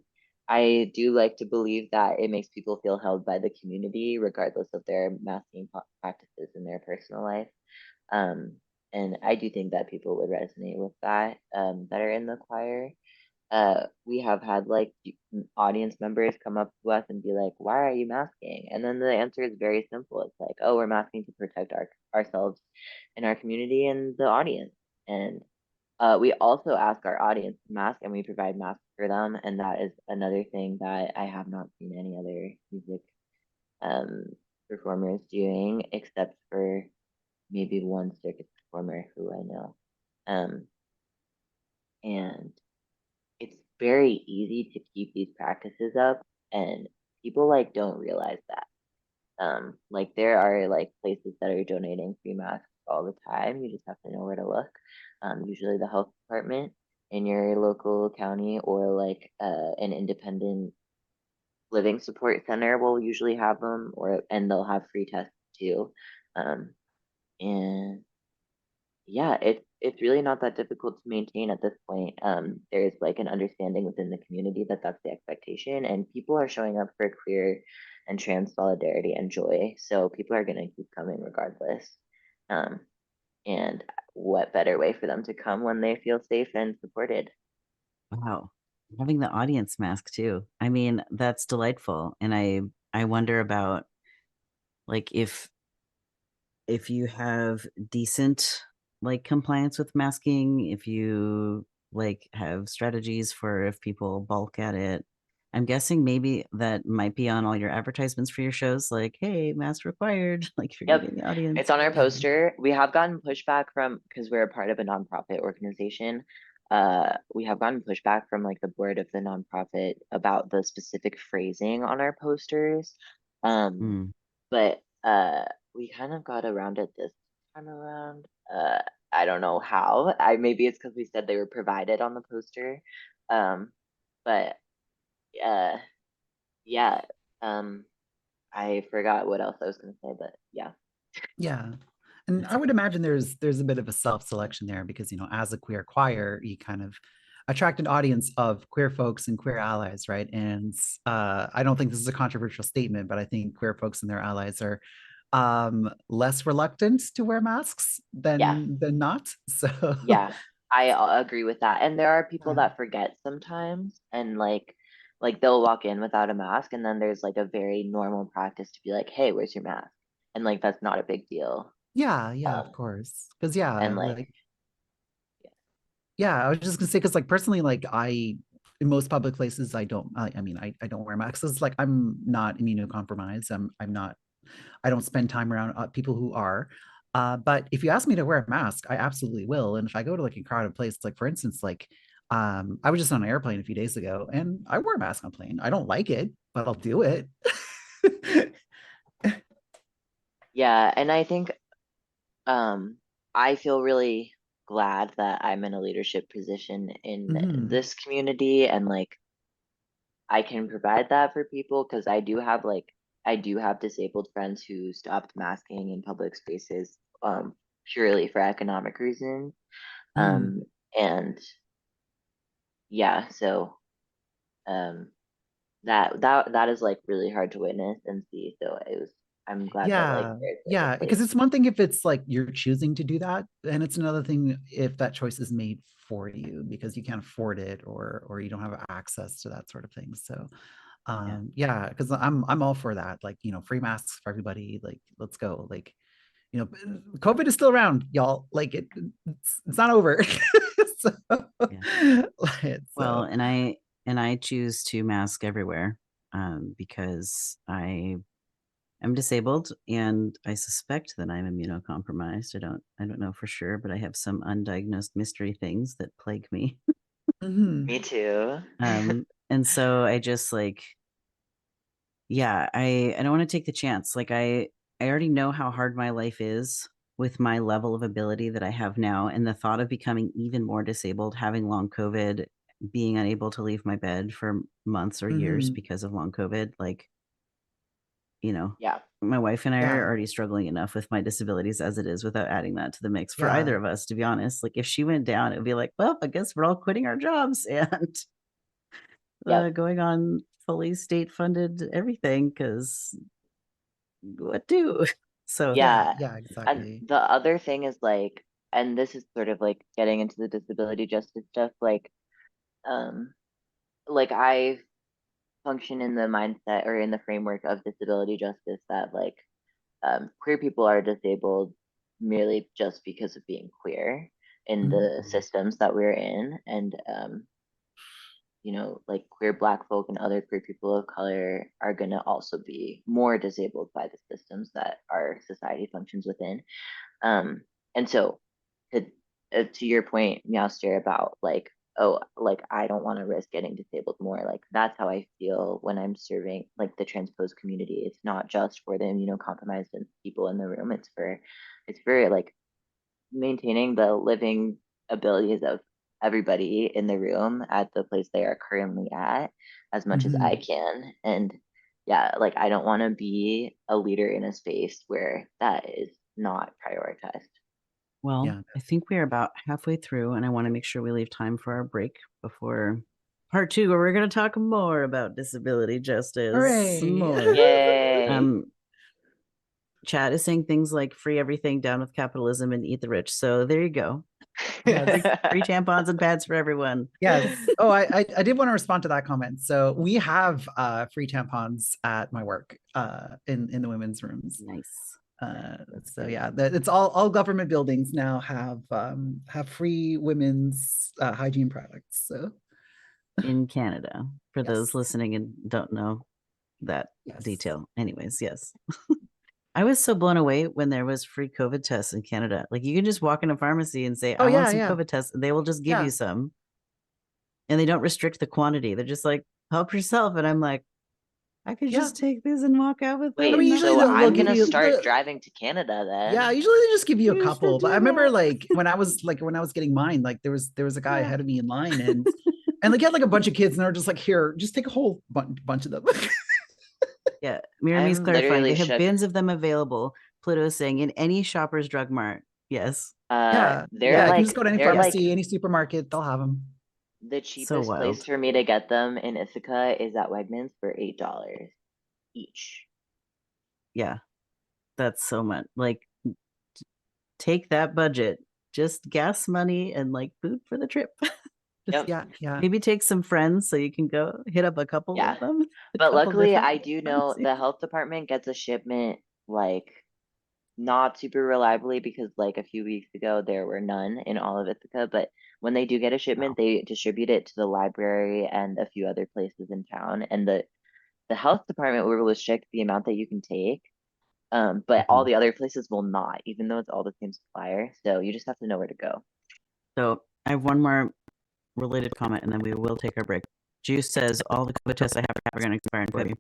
Speaker 1: I do like to believe that it makes people feel held by the community, regardless of their masking practices in their personal life. And I do think that people would resonate with that, that are in the choir. We have had like audience members come up to us and be like, "Why are you masking?" And then the answer is very simple. It's like, "Oh, we're masking to protect ourselves and our community and the audience." And we also ask our audience to mask, and we provide masks for them. And that is another thing that I have not seen any other music performers doing, except for maybe one circus performer who I know. And it's very easy to keep these practices up, and people like don't realize that. Like there are like places that are donating free masks all the time. You just have to know where to look. Usually the health department in your local county, or like an independent living support center will usually have them, and they'll have free tests too. And yeah, it's really not that difficult to maintain at this point. There's like an understanding within the community that that's the expectation, and people are showing up for queer and trans solidarity and joy. So people are gonna keep coming regardless. And what better way for them to come when they feel safe and supported?
Speaker 2: Wow. Having the audience mask too. I mean, that's delightful. And I wonder about like if you have decent like compliance with masking, if you like have strategies for if people balk at it. I'm guessing maybe that might be on all your advertisements for your shows, like, hey, mask required, like if you're
Speaker 1: Yep,
Speaker 2: getting the audience.
Speaker 1: it's on our poster. We have gotten pushback from, because we're a part of a nonprofit organization. We have gotten pushback from like the board of the nonprofit about the specific phrasing on our posters. But we kind of got around it this time around. I don't know how. Maybe it's because we said they were provided on the poster. But yeah. I forgot what else I was gonna say, but yeah.
Speaker 3: Yeah. And I would imagine there's a bit of a self-selection there because, as a queer choir, you kind of attract an audience of queer folks and queer allies, right? And I don't think this is a controversial statement, but I think queer folks and their allies are less reluctant to wear masks
Speaker 1: Yeah.
Speaker 3: than not. So
Speaker 1: Yeah, I agree with that. And there are people
Speaker 3: yeah.
Speaker 1: that forget sometimes, and like they'll walk in without a mask, and then there's like a very normal practice to be like, "Hey, where's your mask?" And like that's not a big deal.
Speaker 3: Yeah, of
Speaker 1: Um,
Speaker 3: course. Because yeah,
Speaker 1: and like
Speaker 3: like yeah, I was just gonna say because like personally, like I in most public places, I mean, I don't wear masks. It's like I'm not immunocompromised. I'm not. I don't spend time around people who are. But if you ask me to wear a mask, I absolutely will. And if I go to like a crowded place, like for instance, like I was just on an airplane a few days ago, and I wear a mask on a plane. I don't like it, but I'll do it.
Speaker 1: yeah, and I think I feel really glad that I'm in a leadership position in
Speaker 3: Mhm.
Speaker 1: this community, and like I can provide that for people because I do have disabled friends who stopped masking in public spaces purely for economic reasons.
Speaker 3: Mhm.
Speaker 1: Um and yeah, so um that is like really hard to witness and see. So I'm glad that like
Speaker 3: Yeah,
Speaker 1: there's like a
Speaker 3: yeah,
Speaker 1: place.
Speaker 3: because it's one thing if it's like you're choosing to do that, and it's another thing if that choice is made for you because you can't afford it or you don't have access to that sort of thing. So
Speaker 2: Yeah.
Speaker 3: yeah, because I'm all for that. Like, free masks for everybody. Like, let's go. Like, COVID is still around, y'all. Like it's not over. so,
Speaker 2: Yeah. Well,
Speaker 3: so
Speaker 2: and I choose to mask everywhere because I am disabled and I suspect that I'm immunocompromised. I don't know for sure, but I have some undiagnosed mystery things that plague me.
Speaker 3: mhm.
Speaker 1: Me too.
Speaker 2: And so I just like, yeah, I don't want to take the chance. Like I already know how hard my life is with my level of ability that I have now, and the thought of becoming even more disabled, having long COVID, being unable to leave my bed for months or years
Speaker 3: Mhm.
Speaker 2: because of long COVID, like,
Speaker 1: Yeah.
Speaker 2: my wife and I are
Speaker 3: Yeah,
Speaker 2: already struggling enough with my disabilities as it is without adding that to the mix for
Speaker 3: yeah,
Speaker 2: either of us, to be honest. Like if she went down, it would be like, well, I guess we're all quitting our jobs and
Speaker 1: Yep.
Speaker 2: going on fully state funded everything because what do? So
Speaker 1: Yeah.
Speaker 3: yeah,
Speaker 1: And
Speaker 3: exactly.
Speaker 1: the other thing is like, and this is sort of like getting into the disability justice stuff, um like I function in the mindset or in the framework of disability justice that like queer people are disabled merely just because of being queer in the
Speaker 3: Mhm.
Speaker 1: systems that we're in. And like queer Black folk and other queer people of color are going to also be more disabled by the systems that our society functions within. um and so to, to your point, Meowster, about like, oh, like I don't want to risk getting disabled more, like that's how I feel when I'm serving like the transposed community. It's not just for the immunocompromised and people in the room, it's for like maintaining the living abilities of everybody in the room at the place they are currently at as much as I
Speaker 3: Mhm.
Speaker 1: can. And yeah, like I don't want to be a leader in a space where that is not prioritized.
Speaker 2: well,
Speaker 3: Yeah.
Speaker 2: I think we are about halfway through, and I want to make sure we leave time for our break before part two, where we're going to talk more about disability justice.
Speaker 3: Hooray.
Speaker 2: More.
Speaker 1: Yay.
Speaker 2: Chat is saying things like free everything, down with capitalism, and eat the rich. So there you go.
Speaker 3: Yes.
Speaker 2: Free tampons and pads for everyone.
Speaker 3: Yes. Oh, I did want to respond to that comment. So we have free tampons at my work in the women's rooms.
Speaker 2: Nice. That's
Speaker 3: So
Speaker 2: great.
Speaker 3: yeah, it's all government buildings now have free women's hygiene products. So
Speaker 2: In Canada, for those
Speaker 3: yes,
Speaker 2: listening and don't know that
Speaker 3: yes.
Speaker 2: detail. Anyways, yes. I was so blown away when there was free COVID tests in Canada. Like you can just walk in a pharmacy and say,
Speaker 3: Oh
Speaker 2: I want
Speaker 3: yeah,
Speaker 2: some
Speaker 3: yeah,
Speaker 2: COVID tests, and they will just give you
Speaker 3: yeah,
Speaker 2: some. And they don't restrict the quantity. They're just like, help yourself. And I'm like, I could
Speaker 3: yeah.
Speaker 2: just take this and walk out with it
Speaker 3: I
Speaker 1: Wait,
Speaker 3: mean,
Speaker 2: and
Speaker 3: usually
Speaker 2: nothing
Speaker 1: so
Speaker 3: they'll
Speaker 1: I'm
Speaker 3: give
Speaker 1: gonna
Speaker 3: you
Speaker 1: start driving to Canada
Speaker 3: yeah,
Speaker 1: then.
Speaker 3: usually they just give you a
Speaker 2: you should
Speaker 3: couple. But I
Speaker 2: do
Speaker 3: remember
Speaker 2: that.
Speaker 3: like when I was getting mine, like there was a guy
Speaker 2: Yeah.
Speaker 3: ahead of me in line and like he had like a bunch of kids and they're just like, here, just take a whole bunch of them.
Speaker 2: Yeah. Mirami's
Speaker 1: I'm
Speaker 2: clarifying.
Speaker 1: literally
Speaker 2: They have
Speaker 1: shook.
Speaker 2: bins of them available. Pluto is saying in any Shoppers Drug Mart. Yes.
Speaker 1: Uh,
Speaker 3: Yeah,
Speaker 1: they're
Speaker 3: yeah.
Speaker 2: Yeah.
Speaker 3: You can
Speaker 1: like
Speaker 3: just go to any
Speaker 1: they're
Speaker 2: Yeah.
Speaker 1: like
Speaker 3: pharmacy, any supermarket, they'll have them.
Speaker 1: The
Speaker 2: So
Speaker 1: cheapest place
Speaker 2: wild.
Speaker 1: for me to get them in Ithaca is at Wegmans for $8 each.
Speaker 2: Yeah, that's so much. Like, take that budget, just gas money and like food for the trip. Just
Speaker 1: Yep.
Speaker 3: Yeah.
Speaker 2: maybe take some friends so you can go hit up a couple
Speaker 1: Yeah.
Speaker 2: of them. A
Speaker 1: But
Speaker 2: couple
Speaker 1: luckily,
Speaker 2: different
Speaker 1: I do know
Speaker 2: ones.
Speaker 1: the health department gets a shipment like not super reliably because like a few weeks ago there were none in all of Ithaca. But when they do get a shipment, they distribute it to the library and a few other places in town. And the health department will restrict the amount that you can take. But all
Speaker 2: Mhm.
Speaker 1: the other places will not, even though it's all the same supplier. So you just have to know where to go.
Speaker 2: So I have one more related comment, and then we will take our break. Juice says all the COVID tests I have are going to expire in February.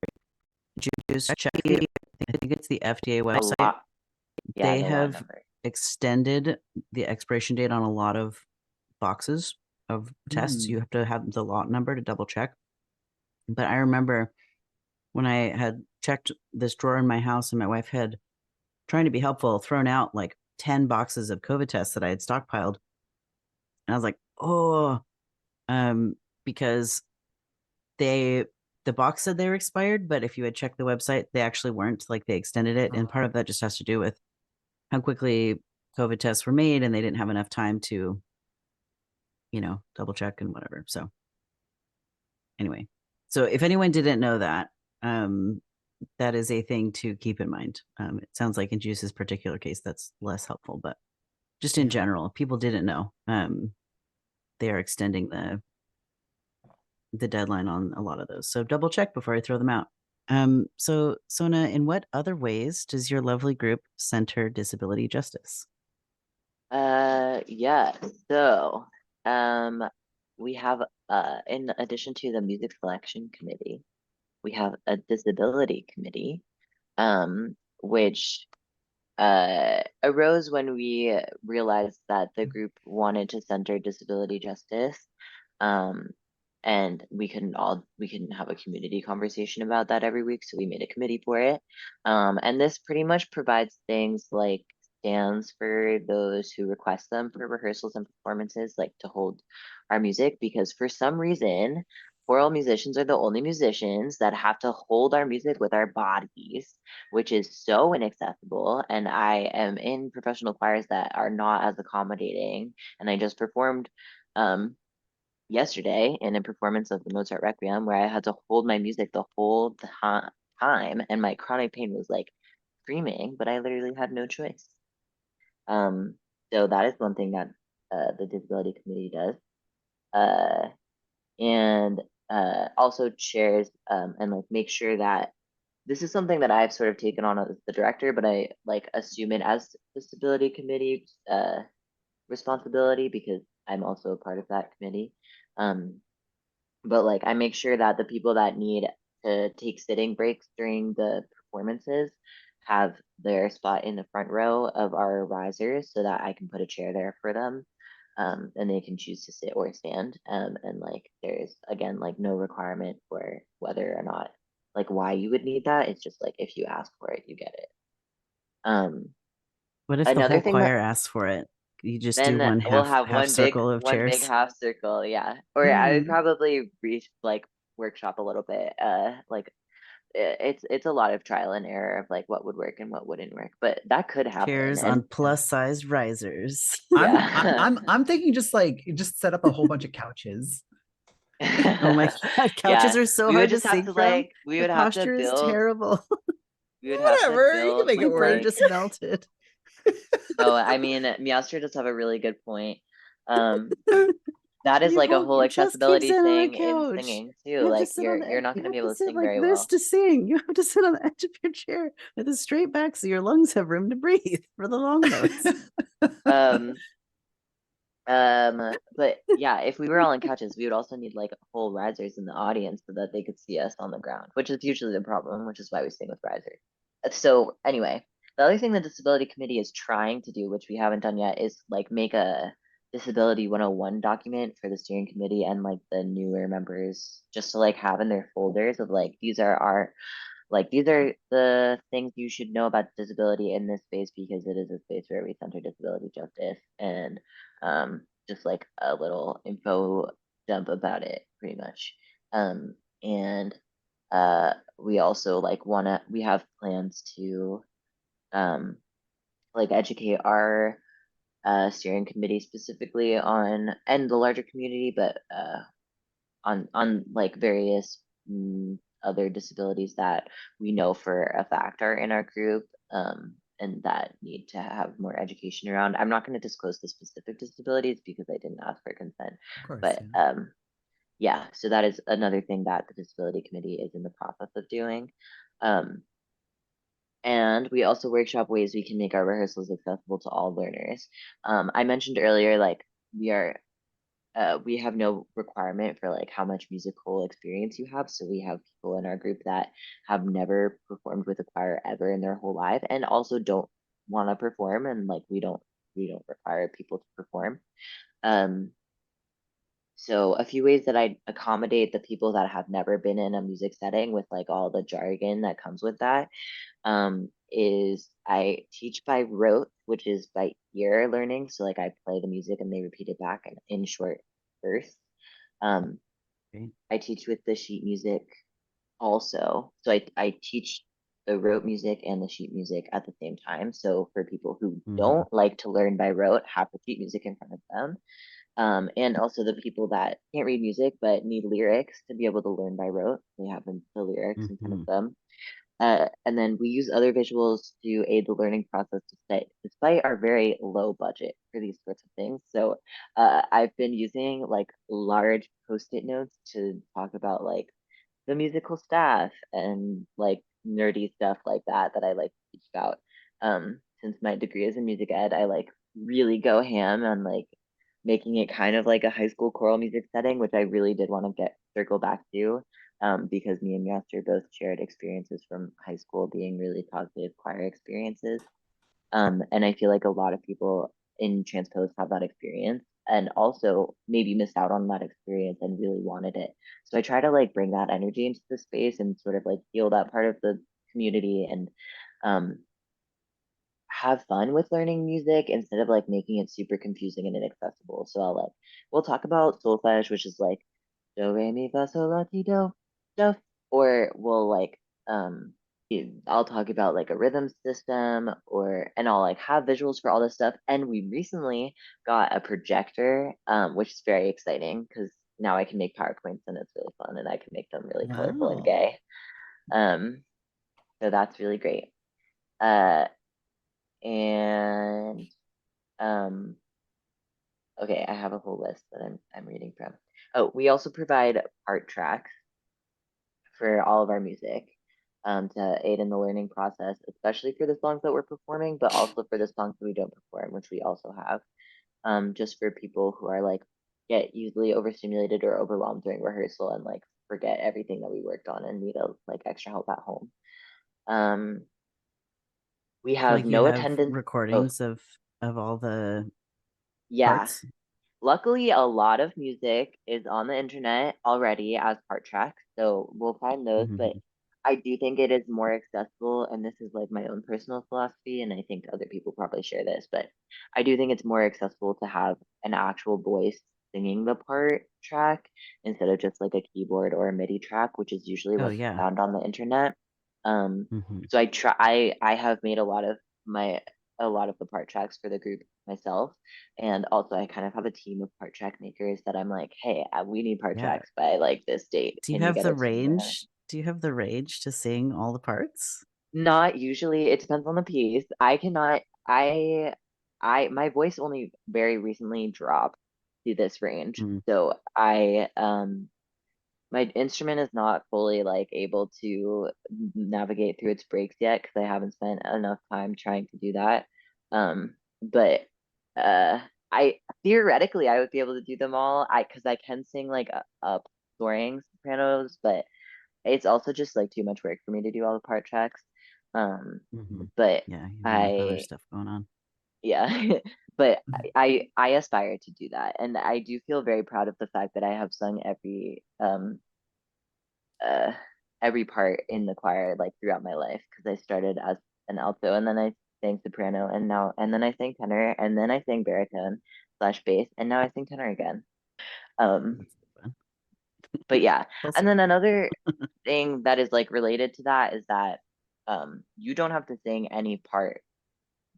Speaker 2: Juice, check the, I think it's the FDA
Speaker 1: A
Speaker 2: website.
Speaker 1: lot. Yeah,
Speaker 2: They
Speaker 1: the lot
Speaker 2: have
Speaker 1: number.
Speaker 2: extended the expiration date on a lot of boxes of tests. You have to have the lot number to double check. But I remember when I had checked this drawer in my house and my wife had, trying to be helpful, thrown out like 10 boxes of COVID tests that I had stockpiled. And I was like, oh, because the box said they were expired, but if you had checked the website, they actually weren't. Like, they extended it. And part of that just has to do with how quickly COVID tests were made, and they didn't have enough time to, double check and whatever. So anyway, so if anyone didn't know that, that is a thing to keep in mind. It sounds like in Juice's particular case, that's less helpful, but just in general, if people didn't know, they are extending the deadline on a lot of those. So double check before I throw them out. So Sona, in what other ways does your lovely group center disability justice?
Speaker 1: Yeah. So, we have in addition to the music selection committee, we have a disability committee, which arose when we realized that the group wanted to center disability justice. And we couldn't have a community conversation about that every week, so we made a committee for it. And this pretty much provides things like stands for those who request them for rehearsals and performances, like to hold our music, because for some reason choral musicians are the only musicians that have to hold our music with our bodies, which is so inaccessible. And I am in professional choirs that are not as accommodating. And I just performed yesterday in a performance of the Mozart Requiem where I had to hold my music the whole time, and my chronic pain was like screaming, but I literally had no choice. So that is one thing that the disability committee does. And also chairs and like make sure that this is something that I've sort of taken on as the director, but I like assume it as disability committee responsibility because I'm also a part of that committee. But like I make sure that the people that need to take sitting breaks during the performances have their spot in the front row of our risers so that I can put a chair there for them. And they can choose to sit or stand. And like there's again like no requirement for whether or not like why you would need that. It's just like if you ask for it, you get it.
Speaker 2: What if the
Speaker 1: Another
Speaker 2: whole
Speaker 1: thing that
Speaker 2: choir asks for it? You just do
Speaker 1: then
Speaker 2: one
Speaker 1: we'll
Speaker 2: half
Speaker 1: have
Speaker 2: circle of
Speaker 1: one big
Speaker 2: chairs.
Speaker 1: half circle, yeah. Or I would probably like workshop a little bit. Like it's a lot of trial and error of like what would work and what wouldn't work, but that could happen.
Speaker 2: Chairs
Speaker 1: And
Speaker 2: on plus-sized risers.
Speaker 1: yeah.
Speaker 3: I'm thinking just set up a whole bunch of couches.
Speaker 2: Oh my God, couches
Speaker 1: Yeah,
Speaker 2: are so
Speaker 1: we would
Speaker 2: hard to
Speaker 1: just have
Speaker 2: sing
Speaker 1: to
Speaker 2: from.
Speaker 1: like we
Speaker 2: The
Speaker 1: would have to
Speaker 2: posture is
Speaker 1: build
Speaker 2: terrible.
Speaker 1: we would have to
Speaker 3: Whatever, you can
Speaker 1: build
Speaker 3: make
Speaker 2: My
Speaker 3: it
Speaker 1: with
Speaker 2: brain
Speaker 3: work.
Speaker 1: like
Speaker 2: just melted.
Speaker 1: oh, I mean Meowster does have a really good point. Um that is like a whole
Speaker 2: Your chest keeps
Speaker 1: accessibility
Speaker 2: in on a
Speaker 1: thing in
Speaker 2: couch.
Speaker 1: singing too.
Speaker 2: You have to
Speaker 1: Like
Speaker 2: sit on the
Speaker 1: you're
Speaker 2: edge.
Speaker 1: not
Speaker 2: You
Speaker 1: gonna be
Speaker 2: have to
Speaker 1: able to
Speaker 2: sit
Speaker 1: sing
Speaker 2: like
Speaker 1: very
Speaker 2: this
Speaker 1: well.
Speaker 2: to sing. You have to sit on the edge of your chair with a straight back so your lungs have room to breathe for the long notes.
Speaker 1: Um but yeah, if we were all on couches, we would also need like whole risers in the audience so that they could see us on the ground, which is usually the problem, which is why we sing with risers. So anyway, the other thing the disability committee is trying to do, which we haven't done yet, is like make a disability 101 document for the steering committee and like the newer members just to like have in their folders of like these are the things you should know about disability in this space because it is a space where we center disability justice, and just like a little info dump about it pretty much. And we also like we have plans to like educate our steering committee specifically on, and the larger community, but on like various other disabilities that we know for a fact are in our group, and that need to have more education around. I'm not going to disclose the specific disabilities because I didn't ask for consent,
Speaker 3: Of course,
Speaker 1: but
Speaker 3: yeah.
Speaker 1: yeah, so that is another thing that the disability committee is in the process of doing. And we also workshop ways we can make our rehearsals accessible to all learners. I mentioned earlier, like we have no requirement for like how much musical experience you have. So we have people in our group that have never performed with a choir ever in their whole life, and also don't want to perform, and like we don't require people to perform. Um, so a few ways that I accommodate the people that have never been in a music setting with like all the jargon that comes with that, is I teach by rote, which is by ear learning. So like I play the music and they repeat it back in short bursts. Um,
Speaker 2: Okay.
Speaker 1: I teach with the sheet music also. So I teach the rote music and the sheet music at the same time. So for people who don't like to learn by rote, have the sheet music in front of them. And also the people that can't read music but need lyrics to be able to learn by rote. They have the lyrics in front of them. And then we use other visuals to aid the learning process despite our very low budget for these sorts of things. So I've been using like large post-it notes to talk about like the musical staff and like nerdy stuff like that I like to teach about. Since my degree is in music ed, I like really go ham on like making it kind of like a high school choral music setting, which I really did want to circle back to, because me and Meowster both shared experiences from high school being really positive choir experiences. And I feel like a lot of people in transpose have that experience and also maybe missed out on that experience and really wanted it. So I try to like bring that energy into the space and sort of like heal that part of the community and um, have fun with learning music instead of like making it super confusing and inaccessible. So we'll talk about solfege, which is like do re mi fa sol la ti do stuff, or we'll like um I'll talk about like a rhythm system, and I'll like have visuals for all this stuff. And we recently got a projector, which is very exciting because now I can make PowerPoints and it's really fun and I can make them really colorful and
Speaker 2: Wow.
Speaker 1: gay. So that's really great. Uh, and okay, I have a whole list that I'm reading from. Oh, we also provide part tracks for all of our music, to aid in the learning process, especially for the songs that we're performing, but also for the songs that we don't perform, which we also have, just for people who are like get easily overstimulated or overwhelmed during rehearsal and like forget everything that we worked on and need like extra help at home. Um, we
Speaker 2: So
Speaker 1: have
Speaker 2: like you
Speaker 1: no
Speaker 2: have
Speaker 1: attendance. Oh,
Speaker 2: recordings of all the
Speaker 1: yeah.
Speaker 2: parts.
Speaker 1: Luckily, a lot of music is on the internet already as part tracks, so we'll find those. But I do think it is more accessible, and this is like my own personal philosophy, and I think other people probably share this, but I do think it's more accessible to have an actual voice singing the part track instead of just like a keyboard or a MIDI track, which is usually
Speaker 2: Oh
Speaker 1: what's
Speaker 2: yeah.
Speaker 1: found on the internet.
Speaker 2: Mm-hmm.
Speaker 1: So I have made a lot of the part tracks for the group myself. And also, I kind of have a team of part track makers that I'm like, hey, we need part
Speaker 2: Yeah.
Speaker 1: tracks by like this date.
Speaker 2: Do you
Speaker 1: Can you
Speaker 2: have
Speaker 1: get
Speaker 2: the
Speaker 1: it to me?
Speaker 2: range? Do you have the range to sing all the parts?
Speaker 1: Not usually. It depends on the piece. I cannot. My voice only very recently dropped to this range,
Speaker 2: Mm.
Speaker 1: so my instrument is not fully like able to navigate through its breaks yet because I haven't spent enough time trying to do that. But uh, I theoretically I would be able to do them all. Because I can sing like up soaring sopranos, but it's also just like too much work for me to do all the part tracks. But
Speaker 2: Yeah, you have enough other
Speaker 1: I
Speaker 2: stuff going on.
Speaker 1: yeah, but I aspire to do that, and I do feel very proud of the fact that I have sung uh every part in the choir like throughout my life because I started as an alto and then I sang soprano and then I sang tenor and then I sang baritone slash bass and now I sing tenor again. Um,
Speaker 2: That's so
Speaker 1: But yeah,
Speaker 3: Also,
Speaker 1: and then another thing that is like related to that is that you don't have to sing any part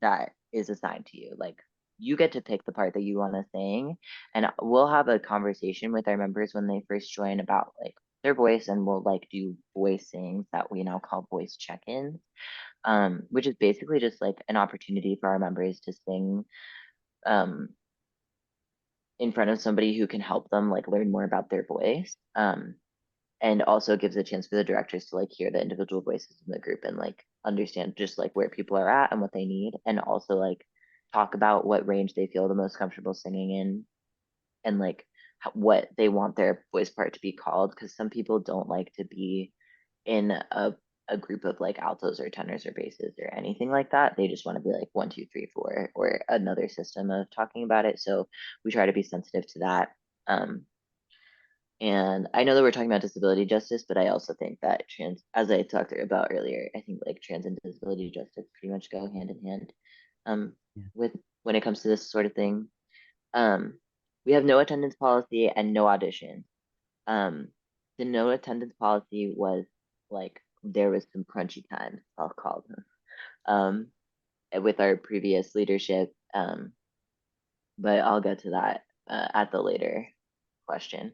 Speaker 1: that is assigned to you. Like you get to pick the part that you want to sing, and we'll have a conversation with our members when they first join about like their voice, and we'll like do voice sings that we now call voice check-ins, which is basically just like an opportunity for our members to sing um in front of somebody who can help them like learn more about their voice. And also gives a chance for the directors to like hear the individual voices in the group and like understand just like where people are at and what they need, and also like talk about what range they feel the most comfortable singing in, and like what they want their voice part to be called, because some people don't like to be in a group of like altos or tenors or basses or anything like that. They just want to be like 1, 2, 3, 4 or another system of talking about it. So we try to be sensitive to that. And I know that we're talking about disability justice, but I also think that as I talked about earlier, I think like trans and disability justice pretty much go hand in hand
Speaker 2: Yeah.
Speaker 1: with when it comes to this sort of thing. Um, we have no attendance policy and no audition. Um, the no attendance policy was like there was some crunchy times, I'll call them, with our previous leadership. But I'll get to that at the later question.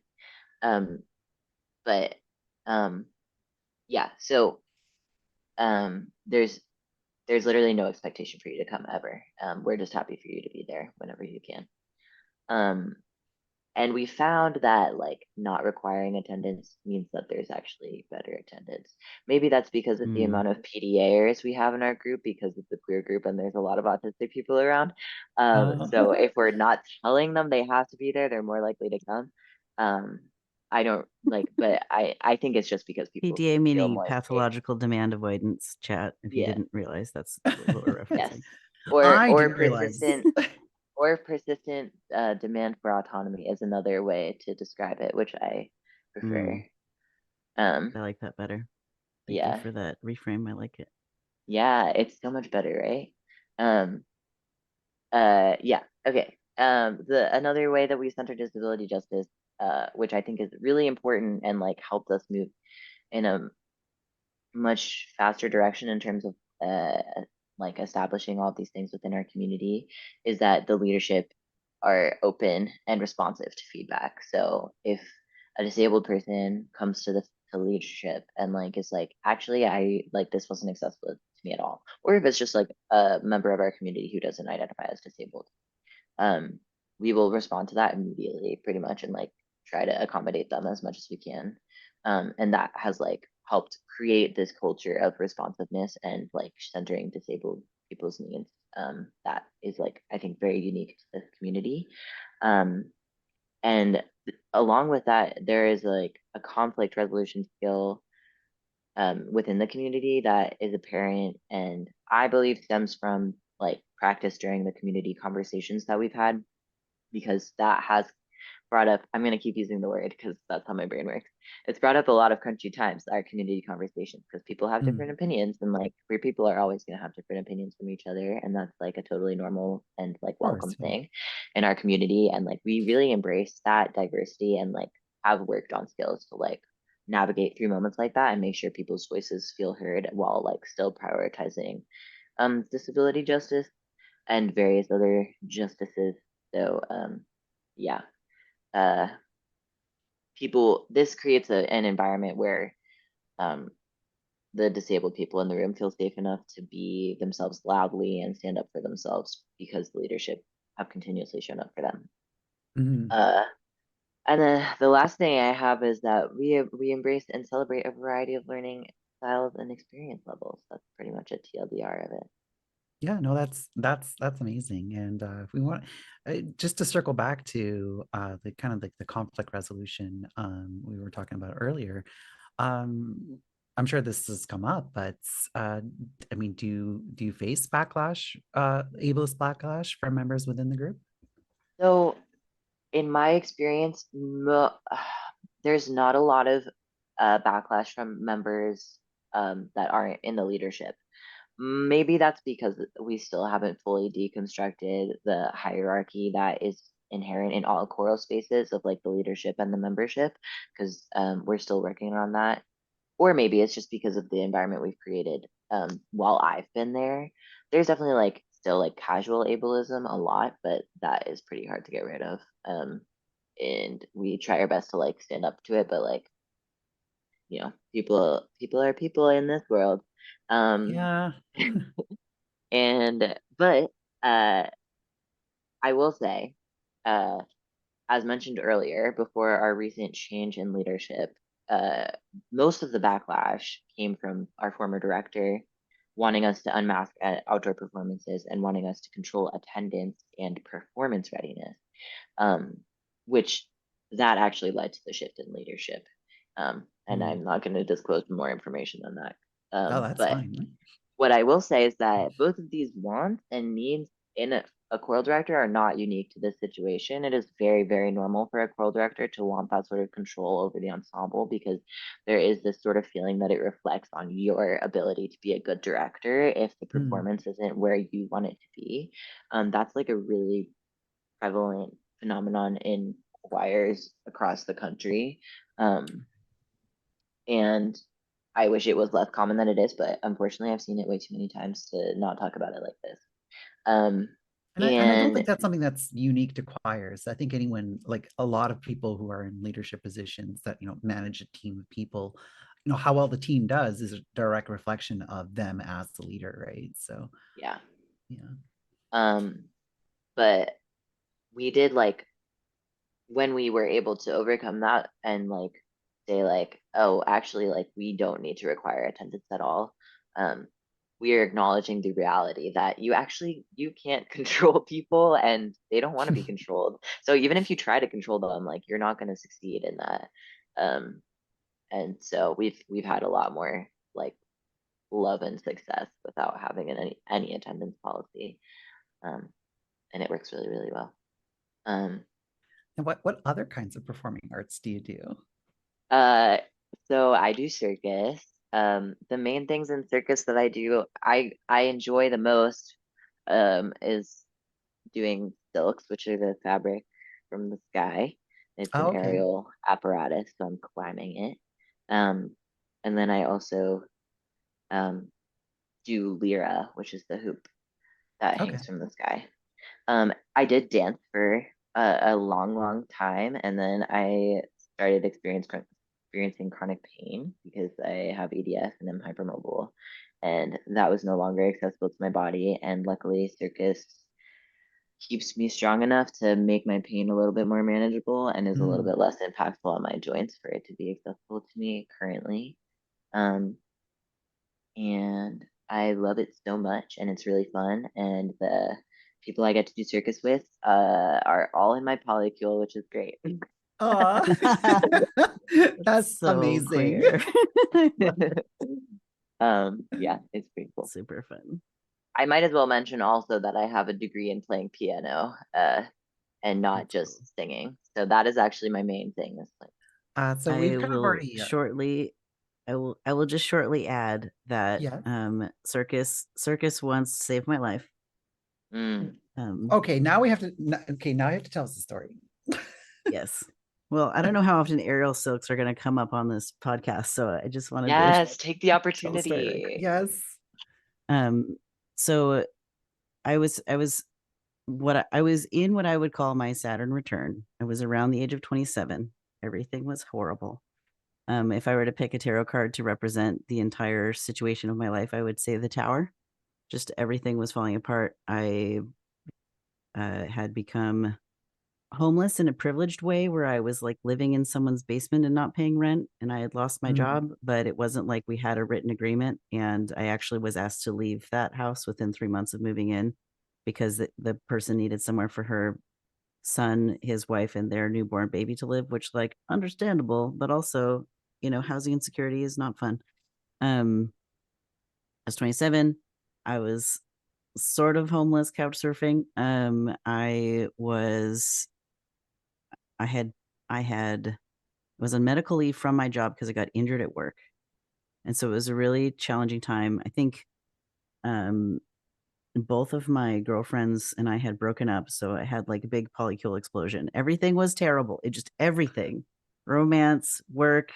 Speaker 1: Um, but yeah, so there's literally no expectation for you to come ever. We're just happy for you to be there whenever you can. Um, and we found that like not requiring attendance means that there's actually better attendance. Maybe that's because of the
Speaker 2: Mm.
Speaker 1: amount of PDAers we have in our group, because it's a queer group and there's a lot of autistic people around. So if we're not telling them they have to be there, they're more likely to come. Um, I don't like, but I think it's just because people
Speaker 2: PDA
Speaker 1: feel
Speaker 2: meaning
Speaker 1: more safe.
Speaker 2: pathological demand avoidance chat. If you
Speaker 1: Yeah.
Speaker 2: didn't realize, that's what we're
Speaker 1: Yes.
Speaker 2: referencing.
Speaker 1: Or
Speaker 3: I
Speaker 1: or
Speaker 3: didn't realize.
Speaker 1: persistent or persistent demand for autonomy is another way to describe it, which I prefer.
Speaker 2: Mm,
Speaker 1: Um,
Speaker 2: I like that better. Thank you
Speaker 1: yeah,
Speaker 2: for that reframe. I like it.
Speaker 1: yeah, it's so much better, right? Um, yeah, okay. The another way that we center disability justice, which I think is really important and like helped us move in a much faster direction in terms of like establishing all these things within our community, is that the leadership are open and responsive to feedback. So if a disabled person comes to the to leadership and like is like, actually I like this wasn't accessible to me at all, or if it's just like a member of our community who doesn't identify as disabled, um, we will respond to that immediately pretty much and like try to accommodate them as much as we can. And that has like helped create this culture of responsiveness and like centering disabled people's needs. That is like, I think, very unique to this community. Um, and along with that, there is like a conflict resolution skill within the community that is apparent, and I believe stems from like practice during the community conversations that we've had, because that has brought up, I'm going to keep using the word because that's how my brain works. It's brought up a lot of crunchy times, our community conversations, because people have different opinions, and like queer people are always going to have different opinions from each other. And that's like a totally normal and like
Speaker 3: Of course.
Speaker 1: welcome thing in our community. And like we really embrace that diversity and like have worked on skills to like navigate through moments like that and make sure people's voices feel heard while like still prioritizing disability justice and various other justices. So yeah, uh, this creates an environment where um, the disabled people in the room feel safe enough to be themselves loudly and stand up for themselves, because the leadership have continuously shown up for them.
Speaker 3: Mhm.
Speaker 1: And then the last thing I have is that we embrace and celebrate a variety of learning styles and experience levels. That's pretty much a TLDR of it.
Speaker 3: Yeah, no, that's amazing. And if we want, just to circle back to the kind of like the conflict resolution we were talking about earlier, I'm sure this has come up, but I mean, do you face backlash, ableist backlash from members within the group?
Speaker 1: So in my experience, there's not a lot of backlash from members that aren't in the leadership. Maybe that's because we still haven't fully deconstructed the hierarchy that is inherent in all choral spaces of like the leadership and the membership, because we're still working on that. Or maybe it's just because of the environment we've created while I've been there. There's definitely like still like casual ableism a lot, but that is pretty hard to get rid of. And we try our best to like stand up to it, but like, you know, people are people in this world.
Speaker 3: Yeah.
Speaker 1: And but I will say, uh, as mentioned earlier, before our recent change in leadership, uh, most of the backlash came from our former director wanting us to unmask at outdoor performances and wanting us to control attendance and performance readiness, um, which that actually led to the shift in leadership. And I'm not going to disclose more information than that.
Speaker 3: Oh, that's
Speaker 1: But
Speaker 3: fine.
Speaker 1: what I will say is that both of these wants and needs in a choral director are not unique to this situation. It is very, very normal for a choral director to want that sort of control over the ensemble, because there is this sort of feeling that it reflects on your ability to be a good director if the performance isn't where you want it to be. That's like a really prevalent phenomenon in choirs across the country. And I wish it was less common than it is, but unfortunately, I've seen it way too many times to not talk about it like this.
Speaker 3: And I don't think
Speaker 1: And
Speaker 3: that's something that's unique to choirs. I think anyone, like a lot of people who are in leadership positions that, manage a team of people, how well the team does is a direct reflection of them as the leader, right? So,
Speaker 1: yeah,
Speaker 3: yeah.
Speaker 1: but we did like when we were able to overcome that and like say like, oh, actually, like we don't need to require attendance at all. We are acknowledging the reality that you can't control people and they don't want to be controlled. So even if you try to control them, like you're not going to succeed in that. And so we've had a lot more like love and success without having any attendance policy. And it works really, really well. Um,
Speaker 3: And what other kinds of performing arts do you do?
Speaker 1: Uh, so I do circus. The main things in circus that I enjoy the most, is doing silks, which are the fabric from the sky. It's
Speaker 3: Oh,
Speaker 1: an
Speaker 3: okay.
Speaker 1: aerial apparatus, so I'm climbing it. Um, and then I also um do lyra, which is the hoop that
Speaker 3: Okay.
Speaker 1: hangs from the sky. I did dance for a long, long time, and then I started experiencing chronic pain because I have EDS and I'm hypermobile, and that was no longer accessible to my body. And luckily, circus keeps me strong enough to make my pain a little bit more manageable and is a little bit less impactful on my joints for it to be accessible to me currently. Um, and I love it so much, and it's really fun. And the people I get to do circus with are all in my polycule, which is great.
Speaker 3: Oh, that's
Speaker 2: So
Speaker 3: amazing.
Speaker 2: queer.
Speaker 1: Yeah, it's pretty cool.
Speaker 2: Super fun.
Speaker 1: I might as well mention also that I have a degree in playing piano, and not
Speaker 2: That's
Speaker 1: just
Speaker 2: cool.
Speaker 1: singing. So that is actually my main thing. Is like,
Speaker 3: So we've kind of already,
Speaker 2: I will just shortly add that
Speaker 3: yeah.
Speaker 2: circus once saved my life.
Speaker 3: Okay, now we have to. Okay, now you have to tell us the story.
Speaker 2: Yes. Well, I don't know how often aerial silks are going to come up on this podcast, so I just wanted to
Speaker 1: yes, take the
Speaker 2: tell the story really quick.
Speaker 1: opportunity.
Speaker 3: Yes.
Speaker 2: So I was I was in what I would call my Saturn return. I was around the age of 27. Everything was horrible. If I were to pick a tarot card to represent the entire situation of my life, I would say the Tower. Just everything was falling apart. I had become homeless in a privileged way where I was like living in someone's basement and not paying rent, and I had lost my job, but it wasn't like we had a written agreement, and I actually was asked to leave that house within 3 months of moving in because the person needed somewhere for her son, his wife, and their newborn baby to live, which like understandable, but also, housing insecurity is not fun. I was 27. I was sort of homeless, couch surfing. I had was on medical leave from my job because I got injured at work. And so it was a really challenging time. I think both of my girlfriends and I had broken up, so I had like a big polycule explosion. Everything was terrible. Everything. Romance, work,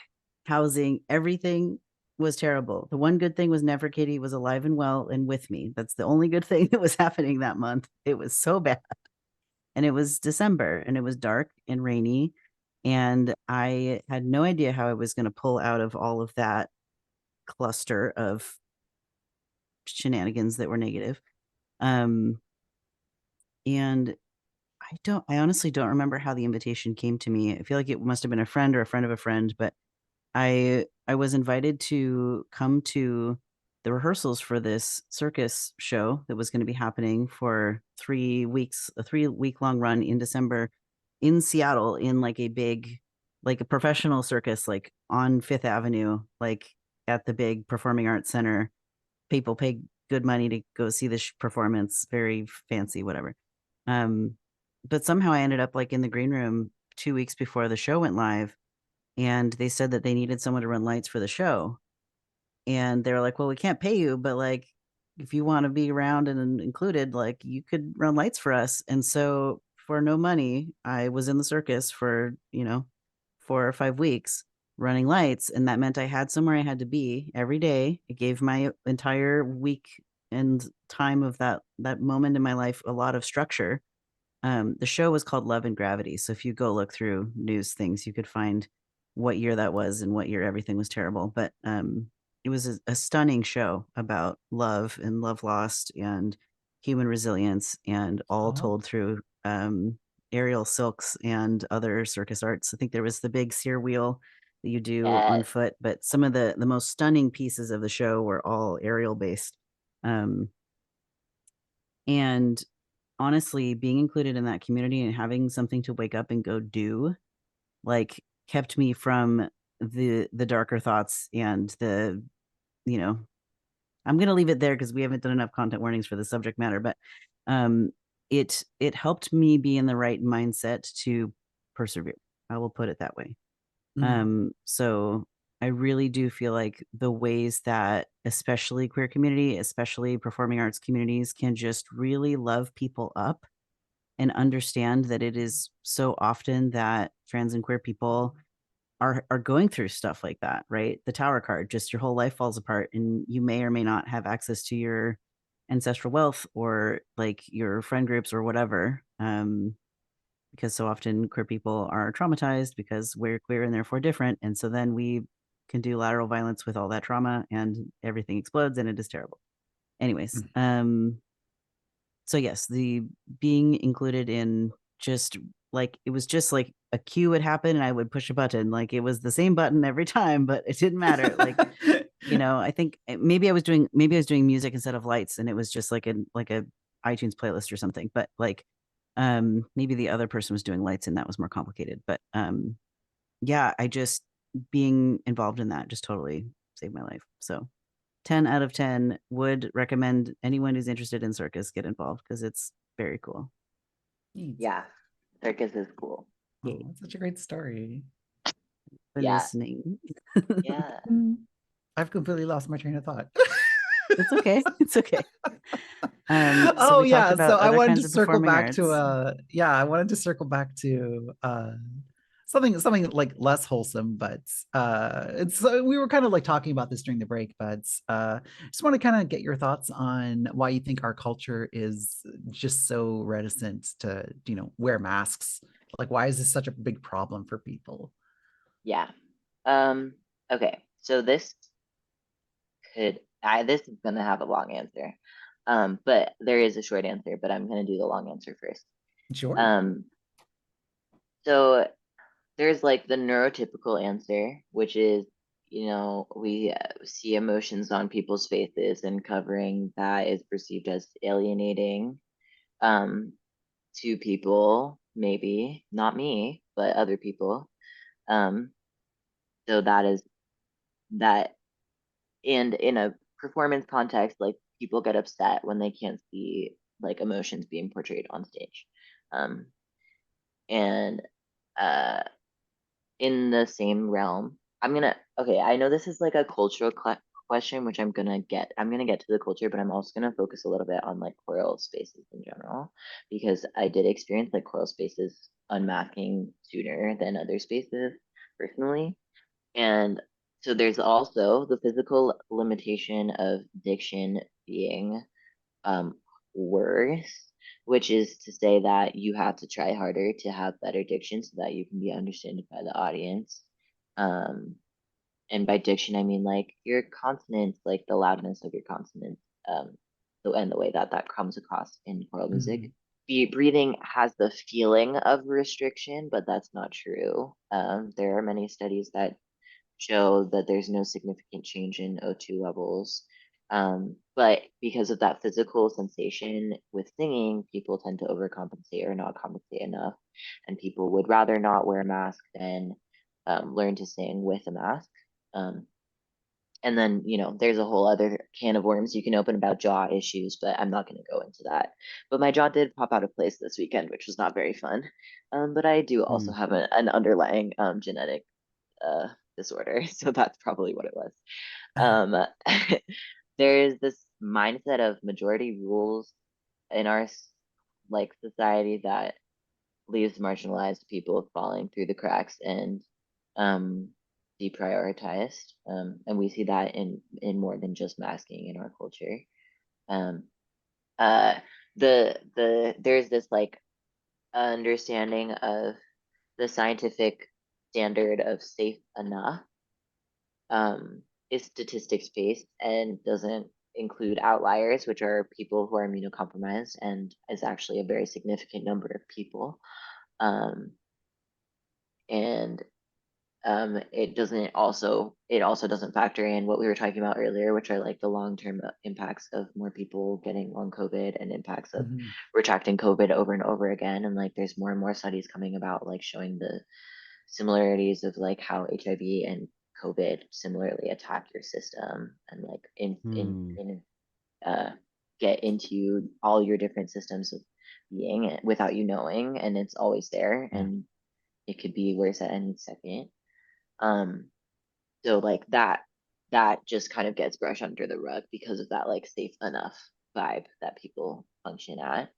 Speaker 2: housing, everything was terrible. The one good thing was Neferkitty was alive and well and with me. That's the only good thing that was happening that month. It was so bad. And it was December and it was dark and rainy. And I had no idea how I was going to pull out of all of that cluster of shenanigans that were negative. And I honestly don't remember how the invitation came to me. I feel like it must have been a friend or a friend of a friend, but I was invited to come to the rehearsals for this circus show that was going to be happening for 3 weeks, a 3-week long run in December in Seattle, in like a professional circus, like on Fifth Avenue, like at the big performing arts center. People pay good money to go see this performance, very fancy, whatever. But somehow I ended up like in the green room 2 weeks before the show went live, and they said that they needed someone to run lights for the show. And they were like, well, we can't pay you, but like, if you want to be around and included, like you could run lights for us. And so for no money, I was in the circus for, 4 or 5 weeks running lights. And that meant I had somewhere I had to be every day. It gave my entire week and time of that moment in my life a lot of structure. The show was called Love and Gravity. So if you go look through news things, you could find what year that was and what year everything was terrible. But it was a stunning show about love and love lost and human resilience, and all told through aerial silks and other circus arts. I think there was the big sear wheel that you do on
Speaker 1: Yes.
Speaker 2: foot, but some of the most stunning pieces of the show were all aerial based. And honestly, being included in that community and having something to wake up and go do, like, kept me from the darker thoughts and the, I'm going to leave it there because we haven't done enough content warnings for the subject matter, but it helped me be in the right mindset to persevere. I will put it that way. So I really do feel like the ways that especially queer community, especially performing arts communities, can just really love people up and understand that it is so often that trans and queer people are going through stuff like that, right? The tower card, just your whole life falls apart and you may or may not have access to your ancestral wealth or like your friend groups or whatever. Because so often queer people are traumatized because we're queer and therefore different. And so then we can do lateral violence with all that trauma and everything explodes and it is terrible. Anyways, so yes, the being included in just like, it was just like a cue would happen and I would push a button. Like it was the same button every time, but it didn't matter. Like, I think maybe I was doing music instead of lights, and it was just like a iTunes playlist or something. But like, maybe the other person was doing lights and that was more complicated. But yeah, I just being involved in that just totally saved my life. So 10 out of 10 would recommend anyone who's interested in circus get involved because it's very cool.
Speaker 1: Yeah. Circus is cool.
Speaker 3: Oh, that's such a great story.
Speaker 2: For
Speaker 1: Yeah.
Speaker 2: listening.
Speaker 1: Yeah.
Speaker 3: I've completely lost my train of thought.
Speaker 2: It's okay. It's okay.
Speaker 3: So yeah. So I wanted to circle back
Speaker 2: arts.
Speaker 3: to I wanted to circle back to something like less wholesome, but it's we were kind of like talking about this during the break, but just want to kind of get your thoughts on why you think our culture is just so reticent to wear masks. Like, why is this such a big problem for people?
Speaker 1: Yeah. Okay. So this is gonna have a long answer. But there is a short answer, but I'm gonna do the long answer first.
Speaker 3: Sure.
Speaker 1: So there's like the neurotypical answer, which is, we see emotions on people's faces, and covering that is perceived as alienating to people, maybe not me, but other people. So that is that. And in a performance context, like, people get upset when they can't see like emotions being portrayed on stage. And in the same realm, I know this is like a cultural question, which I'm gonna get to the culture, but I'm also gonna focus a little bit on like choral spaces in general, because I did experience like choral spaces unmasking sooner than other spaces personally. And so there's also the physical limitation of diction being um, worse, which is to say that you have to try harder to have better diction so that you can be understood by the audience. Um, and by diction, I mean like your consonants, like the loudness of your consonants, and the way that that comes across in choral music. Breathing has the feeling of restriction, but that's not true. There are many studies that show that there's no significant change in O2 levels. But because of that physical sensation with singing, people tend to overcompensate or not compensate enough. And people would rather not wear a mask than learn to sing with a mask. And then, there's a whole other can of worms you can open about jaw issues, but I'm not going to go into that. But my jaw did pop out of place this weekend, which was not very fun. But I do also have an underlying genetic disorder, so that's probably what it was. There's this mindset of majority rules in our like society that leaves marginalized people falling through the cracks and deprioritized. And we see that in more than just masking in our culture. Um, uh, there's this like understanding of the scientific standard of safe enough is statistics based and doesn't include outliers, which are people who are immunocompromised, and is actually a very significant number of people. And it also doesn't factor in what we were talking about earlier, which are like the long-term impacts of more people getting long COVID and impacts of retracting COVID over and over again. And like there's more and more studies coming about like showing the similarities of like how HIV and COVID similarly attack your system and like get into all your different systems of being without you knowing, and it's always there, and it could be worse at any second. So like that just kind of gets brushed under the rug because of that like safe enough vibe that people function at.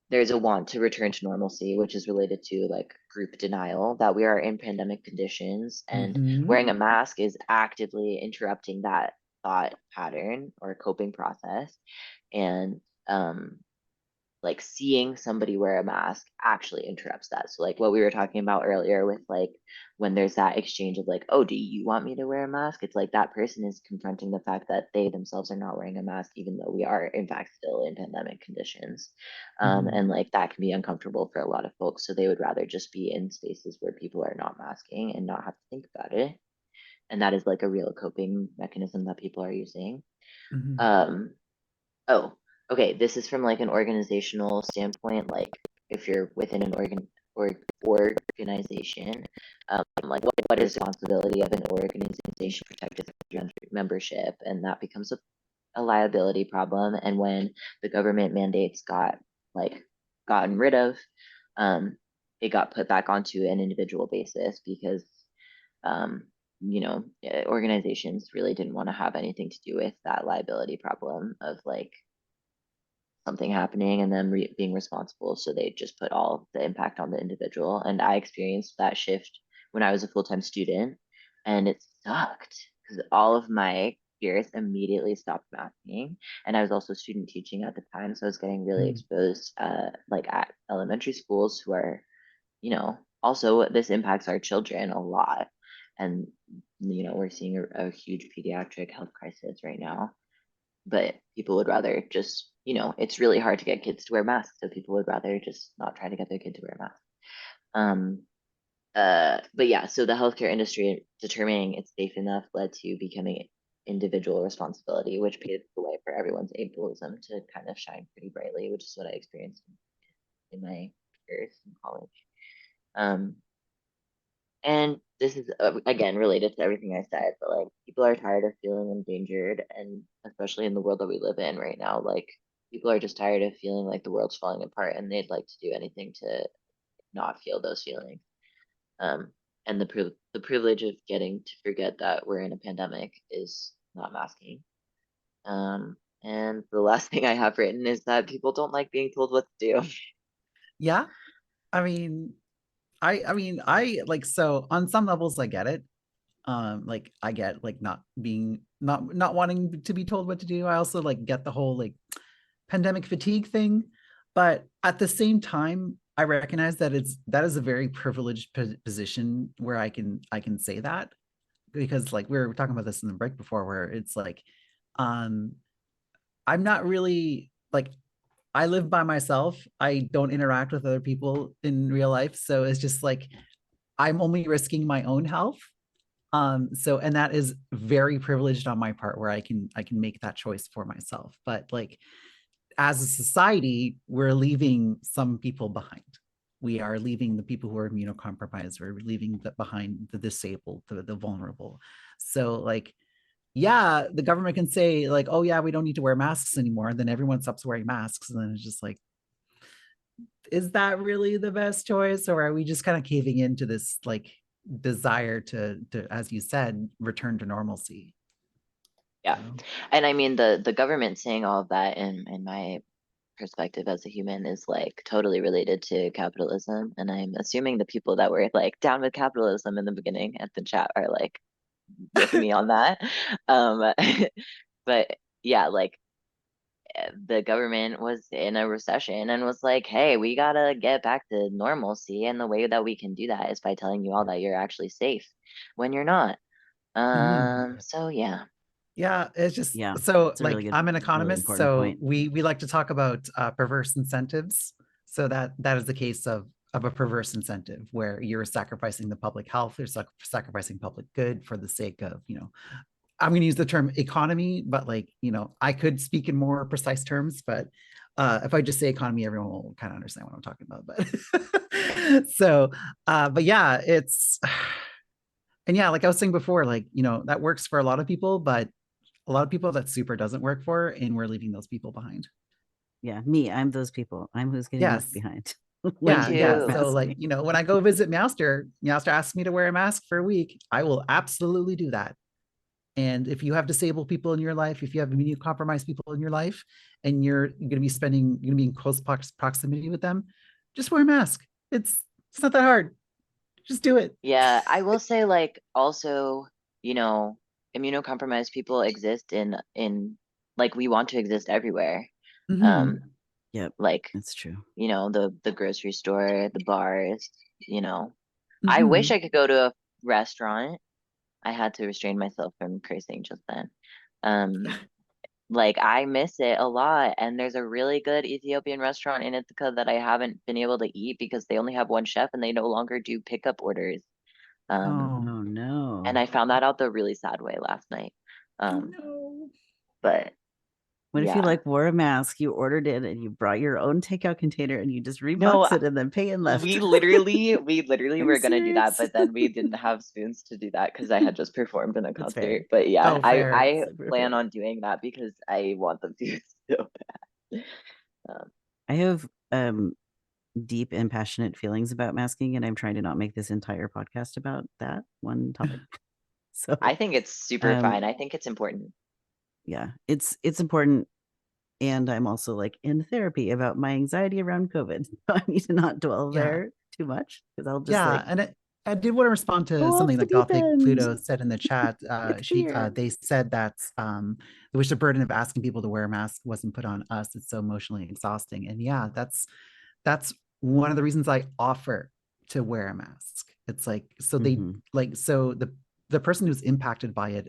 Speaker 1: There's a want to return to normalcy, which is related to like group denial, that we are in pandemic conditions and wearing a mask is actively interrupting that thought pattern or coping process. And like seeing somebody wear a mask actually interrupts that. So like what we were talking about earlier with like when there's that exchange of like, oh, do you want me to wear a mask? It's like that person is confronting the fact that they themselves are not wearing a mask, even though we are in fact still in pandemic conditions. And like that can be uncomfortable for a lot of folks. So they would rather just be in spaces where people are not masking and not have to think about it. And that is like a real coping mechanism that people are using. Oh, okay. This is from like an organizational standpoint. Like if you're within an organization, like what is the responsibility of an organization to protect its membership, and that becomes a liability problem. And when the government mandates got like gotten rid of, it got put back onto an individual basis because organizations really didn't want to have anything to do with that liability problem of like something happening and then being responsible. So they just put all the impact on the individual. And I experienced that shift when I was a full-time student, and it sucked because all of my peers immediately stopped masking. And I was also student teaching at the time, so I was getting really exposed like at elementary schools who are, also this impacts our children a lot. And we're seeing a huge pediatric health crisis right now, but people would rather just, it's really hard to get kids to wear masks, so people would rather just not try to get their kid to wear a mask. But yeah, so the healthcare industry determining it's safe enough led to becoming individual responsibility, which paved the way for everyone's ableism to kind of shine pretty brightly, which is what I experienced in my years in college. And this is again related to everything I said, but like people are tired of feeling endangered, and especially in the world that we live in right now, like people are just tired of feeling like the world's falling apart, and they'd like to do anything to not feel those feelings. And the privilege of getting to forget that we're in a pandemic is not masking. And the last thing I have written is that people don't like being told what to do.
Speaker 3: Yeah. I mean, I like, so on some levels I get it. Like I get like not wanting to be told what to do. I also like get the whole like pandemic fatigue thing, but at the same time I recognize that that is a very privileged position where I can say that, because like we were talking about this in the break before, where it's like um I'm not really like, I live by myself. I don't interact with other people in real life, so it's just like I'm only risking my own health. So, and that is very privileged on my part, where I can make that choice for myself. But like, as a society, we're leaving some people behind. We are leaving the people who are immunocompromised. We're leaving behind the disabled, the vulnerable. So like, yeah, the government can say like, oh yeah, we don't need to wear masks anymore, and then everyone stops wearing masks, and then it's just like, is that really the best choice, or are we just kind of caving into this like desire to, as you said, return to normalcy?
Speaker 1: Yeah.
Speaker 3: So,
Speaker 1: And I mean the government saying all of that in my perspective as a human is like totally related to capitalism. And I'm assuming the people that were like down with capitalism in the beginning at the chat are like with me on that. Um but yeah, like the government was in a recession and was like, hey, we gotta get back to normalcy. And the way that we can do that is by telling you all that you're actually safe when you're not.
Speaker 3: mhm.
Speaker 1: So yeah.
Speaker 3: Yeah, it's just
Speaker 2: Yeah,
Speaker 3: so
Speaker 2: it's a really
Speaker 3: like,
Speaker 2: good,
Speaker 3: I'm an
Speaker 2: really
Speaker 3: economist,
Speaker 2: important
Speaker 3: so
Speaker 2: point.
Speaker 3: we like to talk about perverse incentives. So that is the case of a perverse incentive, where you're sacrificing the public health, you're sacrificing public good for the sake of, I'm going to use the term economy, but like, I could speak in more precise terms, but if I just say economy, everyone will kind of understand what I'm talking about. But so, but yeah, and yeah, like I was saying before, like, that works for a lot of people, but a lot of people that super doesn't work for, and we're leaving those people behind.
Speaker 2: Yeah, me, I'm those people. I'm who's getting left
Speaker 3: Yes.
Speaker 2: behind
Speaker 1: Me
Speaker 2: when people
Speaker 3: Yeah.
Speaker 2: are
Speaker 1: too.
Speaker 3: So like,
Speaker 2: masking.
Speaker 3: when I go visit Meowster asks me to wear a mask for a week, I will absolutely do that. And if you have disabled people in your life, if you have immunocompromised people in your life, and you're going to be in close proximity with them, just wear a mask. It's not that hard. Just do it.
Speaker 1: Yeah, I will say like also, you know, immunocompromised people exist in like we want to exist everywhere. Um,
Speaker 3: Mhm.
Speaker 2: Yep,
Speaker 1: like,
Speaker 2: that's true.
Speaker 1: the grocery store, the bars, you know. I wish
Speaker 3: Mhm.
Speaker 1: I could go to a restaurant. I had to restrain myself from cursing just then. Um, like I miss it a lot. And there's a really good Ethiopian restaurant in Ithaca that I haven't been able to eat because they only have one chef and they no longer do pickup orders. Um,
Speaker 3: Oh,
Speaker 2: Oh
Speaker 1: and
Speaker 2: no.
Speaker 1: I found that out the really sad way last night.
Speaker 3: oh
Speaker 1: Um,
Speaker 3: no.
Speaker 1: but
Speaker 2: What if you
Speaker 1: yeah.
Speaker 2: like wore a mask, you ordered it, and you brought your own takeout container, and you just
Speaker 1: No,
Speaker 2: rebox it and then pay and left?
Speaker 1: we literally
Speaker 2: Are you
Speaker 1: were gonna do that,
Speaker 2: serious?
Speaker 1: but then we didn't have spoons to do that because I had just performed in a
Speaker 2: That's fair.
Speaker 1: concert. But yeah,
Speaker 3: Oh,
Speaker 1: I
Speaker 3: fair.
Speaker 1: I
Speaker 2: Super
Speaker 1: plan
Speaker 2: fair.
Speaker 1: on doing that because I want them to so bad. Um,
Speaker 2: I have deep and passionate feelings about masking, and I'm trying to not make this entire podcast about that one topic. So,
Speaker 1: I think it's super
Speaker 2: um,
Speaker 1: fine. I think it's important.
Speaker 2: yeah, it's important, and I'm also like in therapy about my anxiety around COVID. So I need to not dwell
Speaker 3: Yeah.
Speaker 2: there too much because I'll just
Speaker 3: Yeah.
Speaker 2: like
Speaker 3: And I did want to respond
Speaker 2: go
Speaker 3: to
Speaker 2: off
Speaker 3: something
Speaker 2: the
Speaker 3: that
Speaker 2: deep
Speaker 3: Gothic
Speaker 2: end.
Speaker 3: Pluto said in the chat.
Speaker 2: It's clear.
Speaker 3: They said that they wish the burden of asking people to wear a mask wasn't put on us. It's so emotionally exhausting. And yeah, that's one of the reasons I offer to wear a mask. It's like, so they
Speaker 2: Mhm.
Speaker 3: like, so the person who's impacted by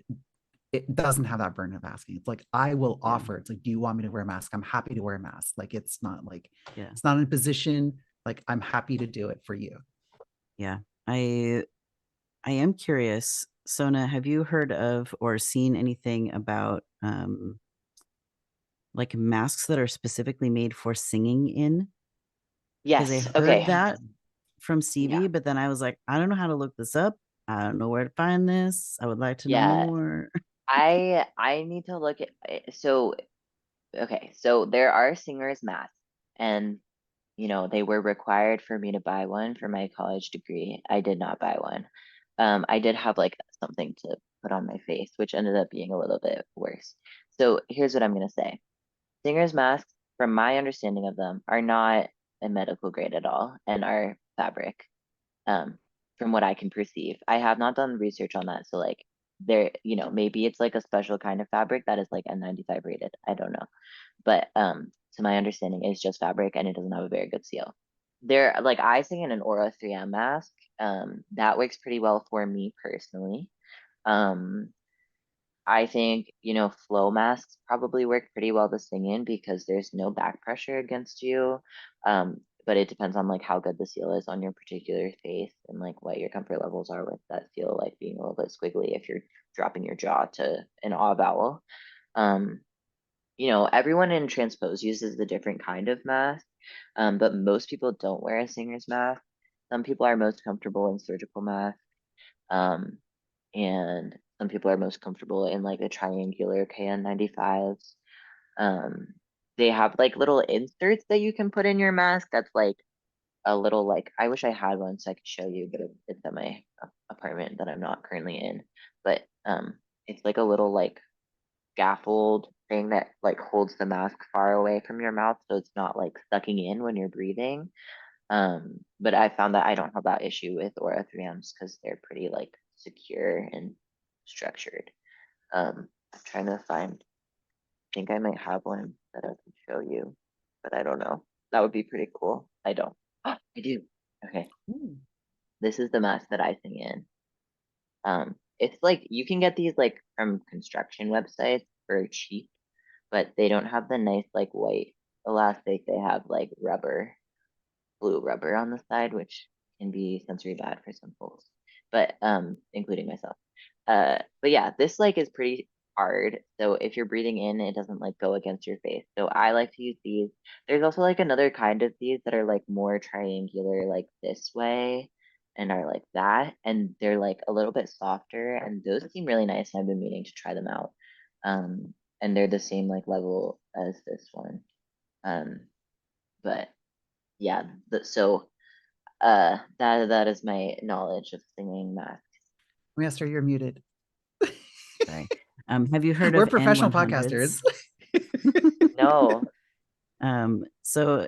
Speaker 3: it doesn't have that burden of asking. It's like, I will
Speaker 2: Yeah,
Speaker 3: offer. It's like, do you want me to wear a mask? I'm happy to wear a mask. Like,
Speaker 2: yeah,
Speaker 3: it's not in a position. Like, I'm happy to do it for you.
Speaker 2: yeah. I I am curious, Sona, have you heard of or seen anything about like masks that are specifically made for singing in? Because I
Speaker 1: Yes.
Speaker 2: heard
Speaker 1: Okay.
Speaker 2: that from
Speaker 1: Yeah.
Speaker 2: Stevie, but then I was like, I don't know how to look this up. I don't know where to find this. I would like to know
Speaker 1: Yeah.
Speaker 2: more.
Speaker 1: I need to look at so okay. So there are singers masks and they were required for me to buy one for my college degree. I did not buy one. I did have like something to put on my face, which ended up being a little bit worse. So here's what I'm gonna say. Singer's masks, from my understanding of them, are not a medical grade at all and are fabric. From what I can perceive. I have not done research on that. So like maybe it's like a special kind of fabric that is like N95 rated. I don't know. But to my understanding, it's just fabric and it doesn't have a very good seal. They're like I sing in an Aura 3M mask. That works pretty well for me personally. Um, I think, flow masks probably work pretty well to sing in because there's no back pressure against you. But it depends on like how good the seal is on your particular face and like what your comfort levels are with that seal, like being a little bit squiggly if you're dropping your jaw to an ah vowel. Everyone in transpose uses a different kind of mask, but most people don't wear a singer's mask. Some people are most comfortable in surgical masks. And some people are most comfortable in like the triangular KN95s. They have like little inserts that you can put in your mask. That's like a little like I wish I had one so I could show you, but it's at my apartment that I'm not currently in. But it's like a little like scaffold thing that like holds the mask far away from your mouth, so it's not like sucking in when you're breathing. But I found that I don't have that issue with Aura 3Ms because they're pretty like secure and structured. I'm trying to find, I think I might have one that I can show you, but I don't know. That would be pretty cool. I don't. I do. Okay. This is the mask that I sing in. It's like you can get these like from construction websites for cheap, but they don't have the nice like white elastic. They have like blue rubber on the side, which can be sensory bad for some folks, but including myself. But yeah, this like is pretty hard. So if you're breathing in, it doesn't like go against your face. So I like to use these. There's also like another kind of these that are like more triangular, like this way, and are like that, and they're like a little bit softer, and those seem really nice. I've been meaning to try them out. And they're the same like level as this one. But yeah, so that is my knowledge of singing masks.
Speaker 3: Master, you're muted.
Speaker 2: Sorry. Have you heard
Speaker 3: We're
Speaker 2: of
Speaker 3: professional
Speaker 2: N100s?
Speaker 3: podcasters.
Speaker 1: No.
Speaker 2: So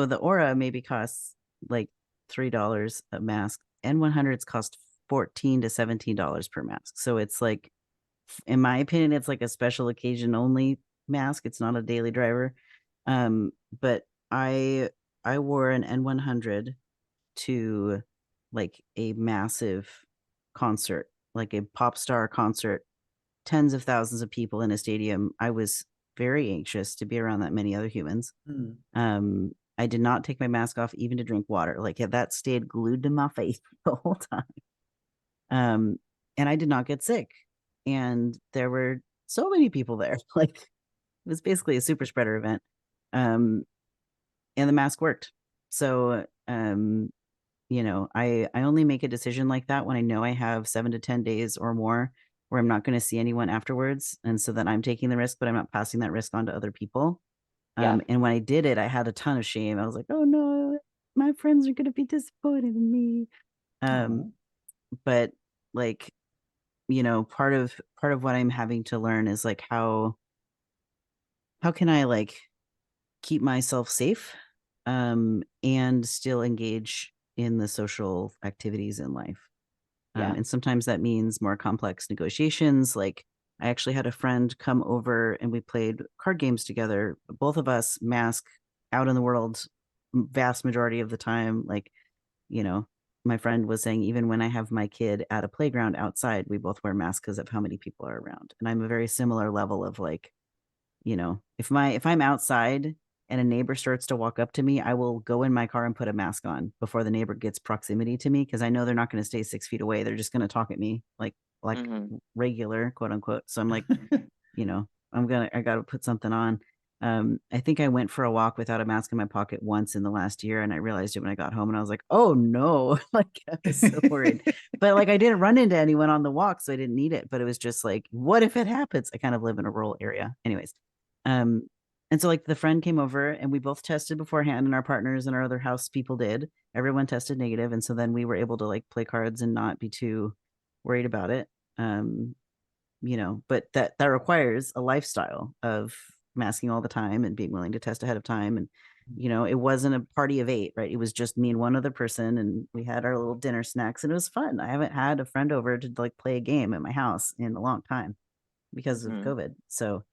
Speaker 2: the Aura maybe costs like $3 a mask. N100s cost $14 to $17 per mask. So it's like, in my opinion, it's like a special occasion only mask. It's not a daily driver. But I wore an N100 to like a massive concert, like a pop star concert, tens of thousands of people in a stadium. I was very anxious to be around that many other humans. I did not take my mask off even to drink water. Like that stayed glued to my face the whole time. And I did not get sick. And there were so many people there. Like it was basically a super spreader event. And the mask worked. So I only make a decision like that when I know I have 7 to 10 days or more where I'm not going to see anyone afterwards. And so then I'm taking the risk, but I'm not passing that risk on to other people.
Speaker 1: Yeah.
Speaker 2: And when I did it, I had a ton of shame. I was like, oh no, my friends are going to be disappointed in me. But like, part of what I'm having to learn is like, how can I like keep myself safe and still engage in the social activities in life. And sometimes that means more complex negotiations. Like I actually had a friend come over and we played card games together. Both of us mask out in the world vast majority of the time. Like, my friend was saying, even when I have my kid at a playground outside, we both wear masks because of how many people are around. And I'm a very similar level of like, if I'm outside and a neighbor starts to walk up to me, I will go in my car and put a mask on before the neighbor gets proximity to me, because I know they're not going to stay 6 feet away. They're just going to talk at me like regular, quote unquote. So I'm like, I got to put something on. I think I went for a walk without a mask in my pocket once in the last year, and I realized it when I got home, and I was like, oh no, like I was so worried. But like I didn't run into anyone on the walk, so I didn't need it. But it was just like, what if it happens? I kind of live in a rural area. Anyways. And so like the friend came over and we both tested beforehand, and our partners and our other house people did. Everyone tested negative, and so then we were able to like play cards and not be too worried about it. But that requires a lifestyle of masking all the time and being willing to test ahead of time. And it wasn't a party of 8, right? It was just me and one other person, and we had our little dinner snacks, and it was fun. I haven't had a friend over to like play a game at my house in a long time because of COVID. So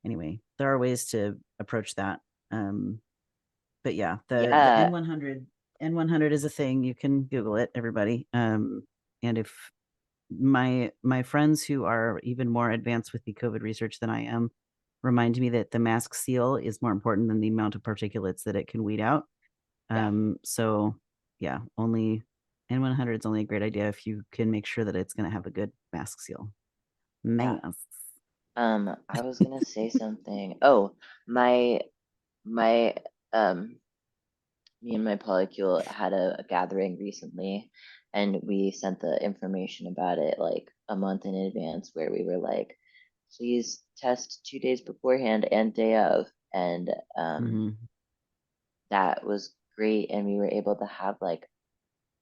Speaker 2: anyway, there are ways to approach that. But yeah, the N100 is a thing. You can Google it, everybody. And if my friends who are even more advanced with the COVID research than I am remind me that the mask seal is more important than the amount of particulates that it can weed out. So yeah, only N100 is only a great idea if you can make sure that it's going to have a good mask seal. Mask.
Speaker 1: I was gonna say something. Oh, my me and my polycule had a gathering recently, and we sent the information about it like a month in advance, where we were like, please test 2 days beforehand and day of. And that was great. And we were able to have like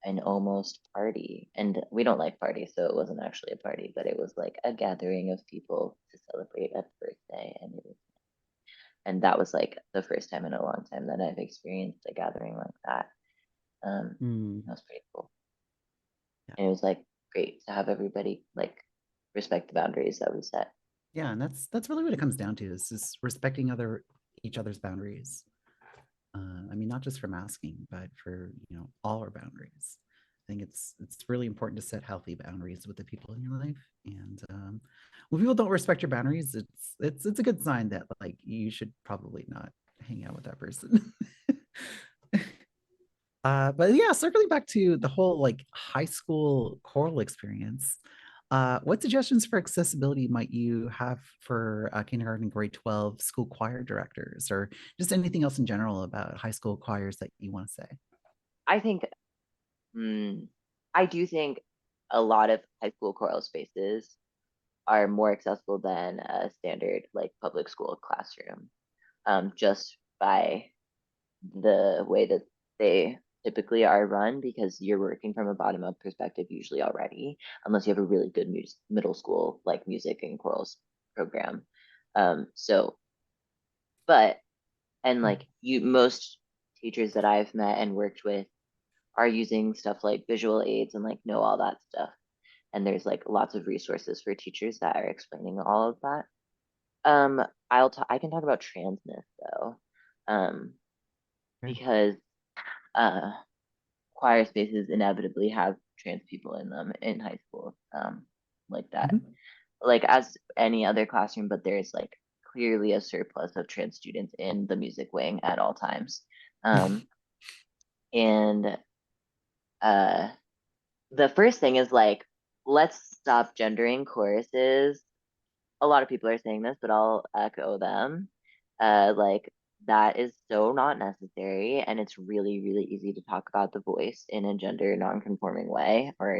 Speaker 1: an almost party. And we don't like parties, so it wasn't actually a party, but it was like a gathering of people to celebrate a birthday. And that was like the first time in a long time that I've experienced a gathering like that. That was pretty cool. Yeah. And it was like great to have everybody like respect the boundaries that we set.
Speaker 3: Yeah, and that's really what it comes down to, is just respecting each other's boundaries. I mean, not just for masking, but for all our boundaries. I think it's really important to set healthy boundaries with the people in your life. And when people don't respect your boundaries, it's a good sign that like you should probably not hang out with that person. But yeah, circling back to the whole like high school choral experience, what suggestions for accessibility might you have for kindergarten and grade 12 school choir directors, or just anything else in general about high school choirs that you want to say?
Speaker 1: I think, I do think a lot of high school choral spaces are more accessible than a standard like public school classroom, just by the way that they typically are run, because you're working from a bottom up perspective usually already, unless you have a really good middle school like music and chorals program. Like most teachers that I've met and worked with are using stuff like visual aids and like know all that stuff. And there's like lots of resources for teachers that are explaining all of that. I can talk about transness though, because choir spaces inevitably have trans people in them in high school, like that, like as any other classroom, but there's like clearly a surplus of trans students in the music wing at all times. And the first thing is like, let's stop gendering choruses. A lot of people are saying this, but I'll echo them. Like that is so not necessary, and it's really, really easy to talk about the voice in a gender non-conforming way, or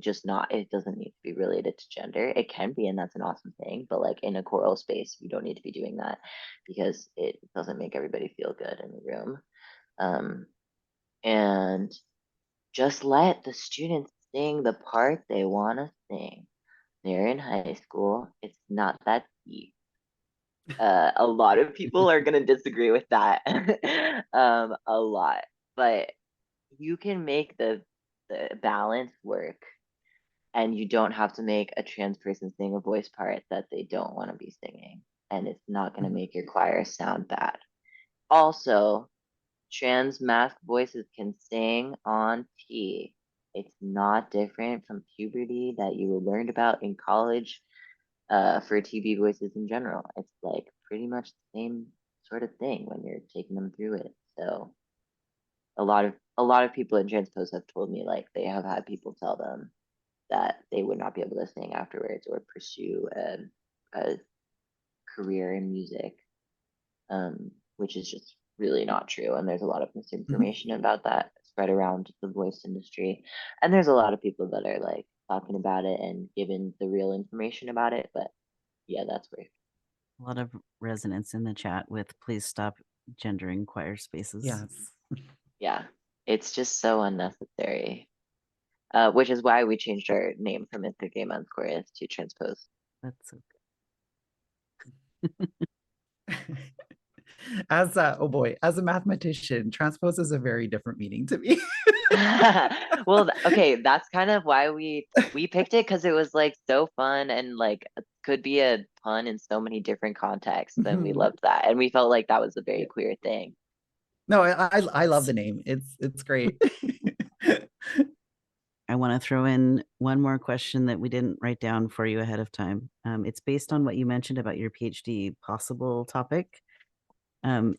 Speaker 1: just not. It doesn't need to be related to gender. It can be, and that's an awesome thing. But like in a choral space, you don't need to be doing that because it doesn't make everybody feel good in the room. And just let the students sing the part they want to sing. They're in high school. It's not that deep. A lot of people are going to disagree with that a lot, but you can make the balance work, and you don't have to make a trans person sing a voice part that they don't want to be singing, and it's not going to make your choir sound bad. Also, trans masked voices can sing on T. It's not different from puberty that you learned about in college for TV voices in general. It's like pretty much the same sort of thing when you're taking them through it. So a lot of people in transpose have told me like they have had people tell them that they would not be able to sing afterwards or pursue a career in music, which is just really not true. And there's a lot of misinformation about that spread around the voice industry. And there's a lot of people that are like talking about it and giving the real information about it. But yeah, that's where
Speaker 2: A lot of resonance in the chat with please stop gendering choir spaces.
Speaker 3: Yes.
Speaker 1: Yeah, it's just so unnecessary. Which is why we changed our name from Instagame Unsquares to Transpose.
Speaker 2: That's so
Speaker 3: As a, oh boy, as a mathematician, transpose is a very different meaning to me.
Speaker 1: Well, okay, that's kind of why we picked it, because it was like so fun and like could be a pun in so many different contexts, and we
Speaker 3: Mhm.
Speaker 1: loved that, and we felt like that was a very
Speaker 3: Yeah.
Speaker 1: queer thing.
Speaker 3: No, I love the name. It's great.
Speaker 2: I want to throw in one more question that we didn't write down for you ahead of time. It's based on what you mentioned about your PhD possible topic.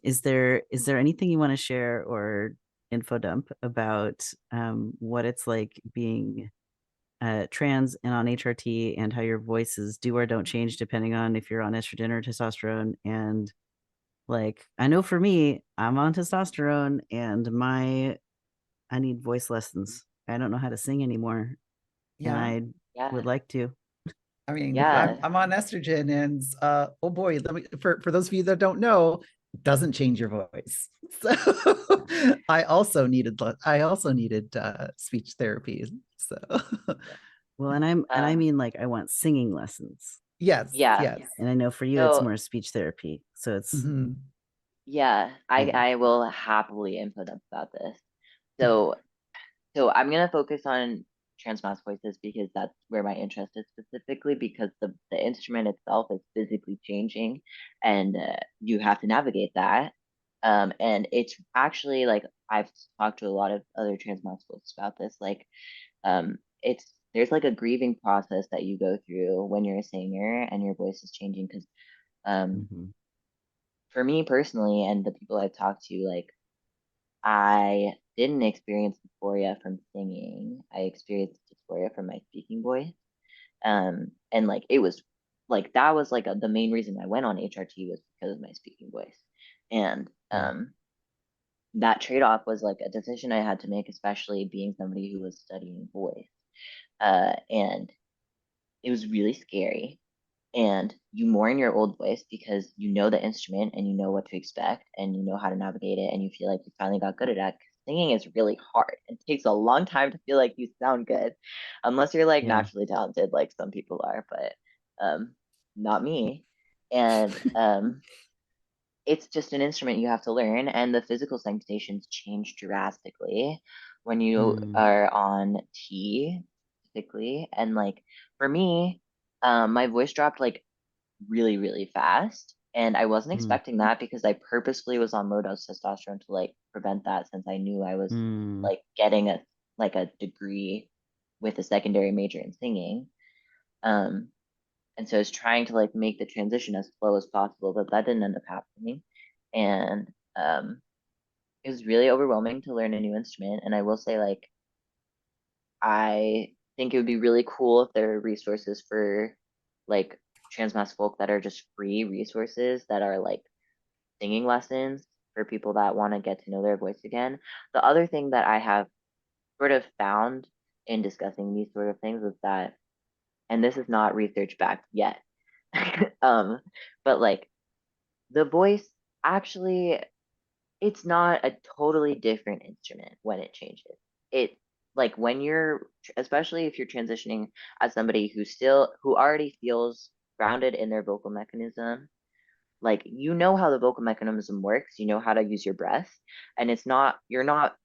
Speaker 2: Is there anything you want to share or info dump about what it's like being trans and on HRT, and how your voices do or don't change depending on if you're on estrogen or testosterone? And like, I know for me, I'm on testosterone and I need voice lessons. I don't know how to sing anymore, and
Speaker 3: Yeah.
Speaker 2: I
Speaker 1: Yeah,
Speaker 2: would like to.
Speaker 3: I mean,
Speaker 1: yeah,
Speaker 3: I'm on estrogen, and oh boy, let me for those of you that don't know, it doesn't change your voice. So I also needed speech therapy. So
Speaker 2: Well, and I
Speaker 1: um,
Speaker 2: mean, like, I want singing lessons,
Speaker 3: yes,
Speaker 1: yeah.
Speaker 3: yes.
Speaker 2: and I know for you it's
Speaker 1: So
Speaker 2: more speech therapy. So it's
Speaker 3: Mhm.
Speaker 1: yeah,
Speaker 2: yeah.
Speaker 1: I will happily input up about this. So I'm gonna focus on trans mass voices because that's where my interest is, specifically because the instrument itself is physically changing, and you have to navigate that. And it's actually like I've talked to a lot of other trans mass folks about this. Like, it's there's like a grieving process that you go through when you're a singer and your voice is changing. Because um,
Speaker 2: Mhm.
Speaker 1: for me personally, and the people I've talked to, like I didn't experience dysphoria from singing. I experienced dysphoria from my speaking voice. And like it was like that was like the main reason I went on HRT was because of my speaking voice. And
Speaker 2: Yeah.
Speaker 1: that trade-off was like a decision I had to make, especially being somebody who was studying voice. And it was really scary. And you mourn your old voice because you know the instrument and you know what to expect and you know how to navigate it and you feel like you finally got good at it. Singing is really hard. It takes a long time to feel like you sound good, unless you're like
Speaker 2: Yeah.
Speaker 1: naturally talented, like some people are, but not me. And it's just an instrument you have to learn, and the physical sensations change drastically when you
Speaker 2: Mm.
Speaker 1: are on T, specifically. And like for me, my voice dropped like really, really fast. And I wasn't
Speaker 2: Mm.
Speaker 1: expecting that because I purposely was on low dose testosterone to like prevent that, since I knew I was
Speaker 2: Mm.
Speaker 1: like getting a degree with a secondary major in singing. Um, and so I was trying to like make the transition as slow as possible, but that didn't end up happening. And it was really overwhelming to learn a new instrument. And I will say, like, I think it would be really cool if there are resources for like trans mass folk that are just free resources that are like singing lessons for people that want to get to know their voice again. The other thing that I have sort of found in discussing these sort of things is that, and this is not research backed yet, um, but like the voice actually, it's not a totally different instrument when it changes. It like when you're, especially if you're transitioning as somebody who already feels grounded in their vocal mechanism, like you know how the vocal mechanism works, you know how to use your breath, and you're not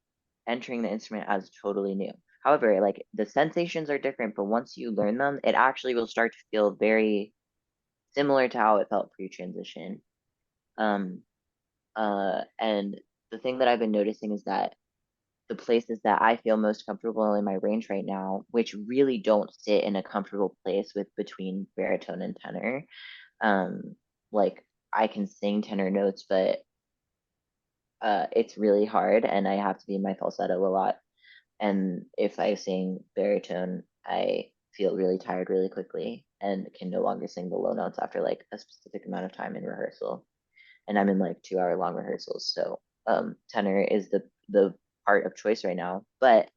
Speaker 1: entering the instrument as totally new. However, like the sensations are different, but once you learn them, it actually will start to feel very similar to how it felt pre-transition. Um, and the thing that I've been noticing is that the places that I feel most comfortable in my range right now, which really don't sit in a comfortable place with between baritone and tenor, um, like I can sing tenor notes, but it's really hard, and I have to be in my falsetto a lot. And if I sing baritone, I feel really tired really quickly and can no longer sing the low notes after like a specific amount of time in rehearsal. And I'm in like 2 hour long rehearsals. So tenor is the part of choice right now. But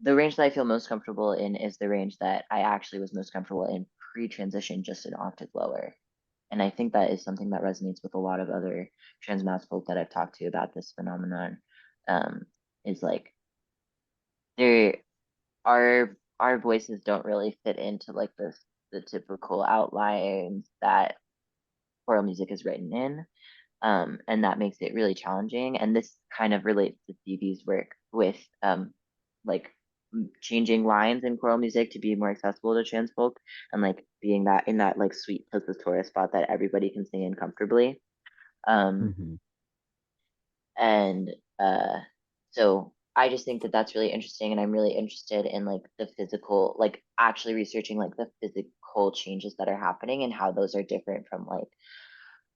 Speaker 1: the range that I feel most comfortable in is the range that I actually was most comfortable in pre-transition, just an octave lower. And I think that is something that resonates with a lot of other trans masc folk that I've talked to about this phenomenon. Is like there our voices don't really fit into like the typical outlines that choral music is written in. And that makes it really challenging. And this kind of relates to Phoebe's work with like changing lines in choral music to be more accessible to trans folk, and like being that in that like sweet Torah spot that everybody can sing in comfortably. Um,
Speaker 2: Mm-hmm.
Speaker 1: and so I just think that that's really interesting, and I'm really interested in like the physical, like actually researching like the physical changes that are happening and how those are different from like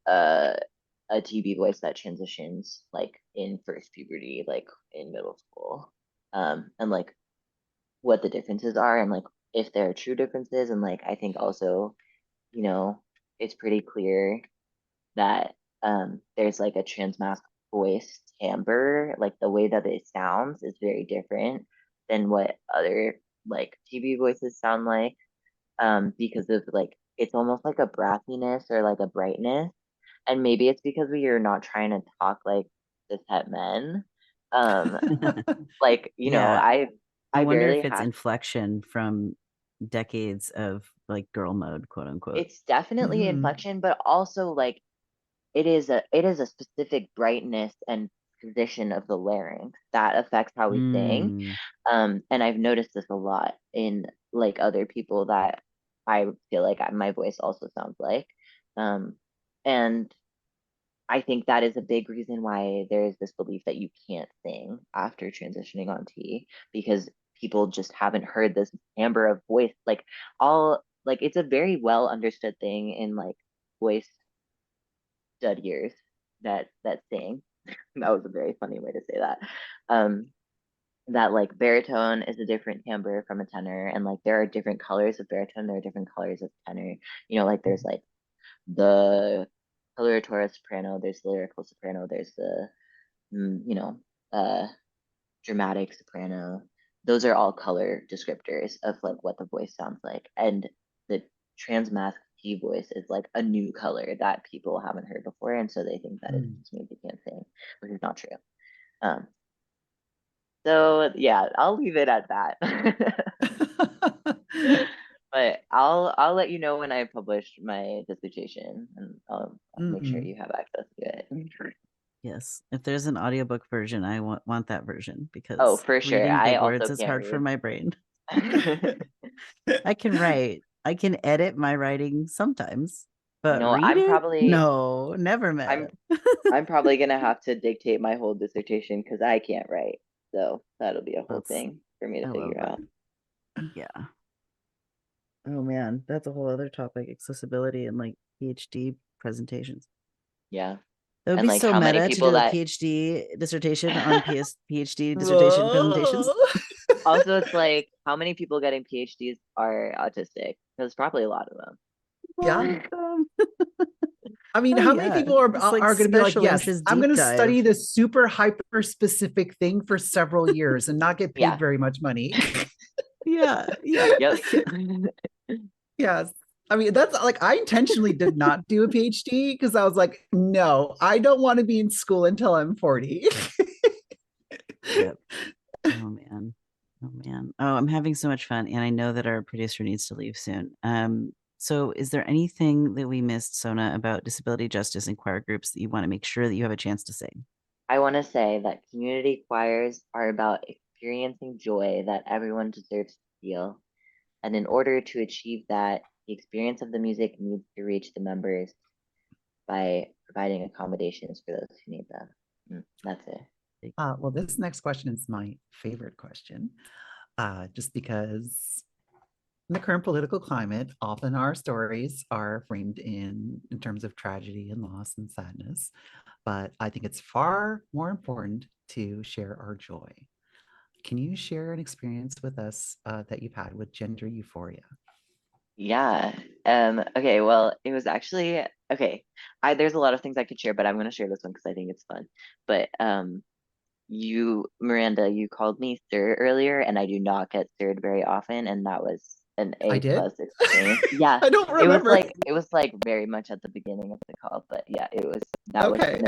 Speaker 1: uh a TB voice that transitions like in first puberty, like in middle school, and like what the differences are, and like if there are true differences. And like I think also, you know, it's pretty clear that there's like a trans masc voice timbre, like the way that it sounds is very different than what other like TB voices sound like, because of like it's almost like a brassiness or like a brightness. And maybe it's because we are not trying to talk like cishet men. Um, like, you know,
Speaker 2: Yeah. I
Speaker 1: I
Speaker 2: wonder
Speaker 1: barely
Speaker 2: if it's
Speaker 1: have.
Speaker 2: inflection from decades of like girl mode, quote unquote.
Speaker 1: It's definitely
Speaker 3: Mhm.
Speaker 1: inflection, but also like it is a specific brightness and position of the larynx that affects how we sing.
Speaker 2: Mm.
Speaker 1: And I've noticed this a lot in like other people that I feel like my voice also sounds like. And I think that is a big reason why there is this belief that you can't sing after transitioning on T, because people just haven't heard this timbre of voice. Like all like it's a very well understood thing in like voice studiers that sing. That was a very funny way to say that. Um, that like baritone is a different timbre from a tenor, and like there are different colors of baritone, there are different colors of tenor. You know, like there's like the coloratura soprano, there's the lyrical soprano, there's the you know, uh dramatic soprano. Those are all color descriptors of like what the voice sounds like. And the trans masc T voice is like a new color that people haven't heard before, and so they think that it
Speaker 3: Mm.
Speaker 1: just means you can't sing, which is not true. Um, so yeah, I'll leave it at that. But I'll let you know when I publish my dissertation, and I'll make sure
Speaker 3: Mm.
Speaker 1: you have access to it.
Speaker 2: Yes. If there's an audiobook version, I want that version
Speaker 1: Oh,
Speaker 2: because
Speaker 1: for sure.
Speaker 2: reading
Speaker 1: I
Speaker 2: big
Speaker 1: also
Speaker 2: words is
Speaker 1: can't
Speaker 2: hard for
Speaker 1: read.
Speaker 2: my brain. I can write. I can edit my writing sometimes,
Speaker 1: You
Speaker 2: but
Speaker 1: know,
Speaker 2: read it? No, never
Speaker 1: I'm
Speaker 2: met.
Speaker 1: I'm probably gonna have to dictate my whole dissertation because I can't write. So that'll be a whole
Speaker 2: That's
Speaker 1: thing for me to
Speaker 2: I love
Speaker 1: figure
Speaker 2: that.
Speaker 1: out.
Speaker 2: Yeah. Oh man, that's a whole other topic, accessibility and like PhD presentations.
Speaker 1: Yeah.
Speaker 2: That would
Speaker 1: And
Speaker 2: be
Speaker 1: like
Speaker 2: so
Speaker 1: how many
Speaker 2: meta to
Speaker 1: people
Speaker 2: do a
Speaker 1: that
Speaker 2: PhD dissertation on PhD dissertation presentations.
Speaker 3: Whoa.
Speaker 1: also it's like how many people getting PhDs are autistic? There's probably a lot of
Speaker 3: Yeah.
Speaker 1: them.
Speaker 3: I mean,
Speaker 2: Oh
Speaker 3: how many
Speaker 2: yeah,
Speaker 3: people are
Speaker 2: it's like
Speaker 3: going to be like,
Speaker 2: special
Speaker 3: yes,
Speaker 2: interest
Speaker 3: I'm going
Speaker 2: deep
Speaker 3: to study
Speaker 2: dive.
Speaker 3: this super hyper specific thing for several years and not get paid
Speaker 1: Yeah.
Speaker 3: very much money?
Speaker 2: Yeah, yeah,
Speaker 1: Yep.
Speaker 2: yeah.
Speaker 3: Yes. I mean, that's like, I intentionally did not do a PhD because I was like, no, I don't want to be in school until I'm 40.
Speaker 2: Yep. Oh man. Oh man. Oh, I'm having so much fun, and I know that our producer needs to leave soon. So is there anything that we missed, Sona, about disability justice and choir groups that you want to make sure that you have a chance to say?
Speaker 1: I want to say that community choirs are about experiencing joy that everyone deserves to feel. And in order to achieve that, the experience of the music needs to reach the members by providing accommodations for those who need them. That's it.
Speaker 3: Well, this next question is my favorite question, just because in the current political climate, often our stories are framed in terms of tragedy and loss and sadness. But I think it's far more important to share our joy. Can you share an experience with us that you've had with gender euphoria?
Speaker 1: Yeah. Okay, well, it was actually okay. There's a lot of things I could share, but I'm gonna share this one because I think it's fun. But Miranda, you called me sir earlier, and I do not get sirred very often, and that was an
Speaker 3: I
Speaker 1: A
Speaker 3: did?
Speaker 1: plus experience. Yeah,
Speaker 3: I don't remember.
Speaker 1: it was like very much at the beginning of the call, but yeah, that was
Speaker 3: Okay.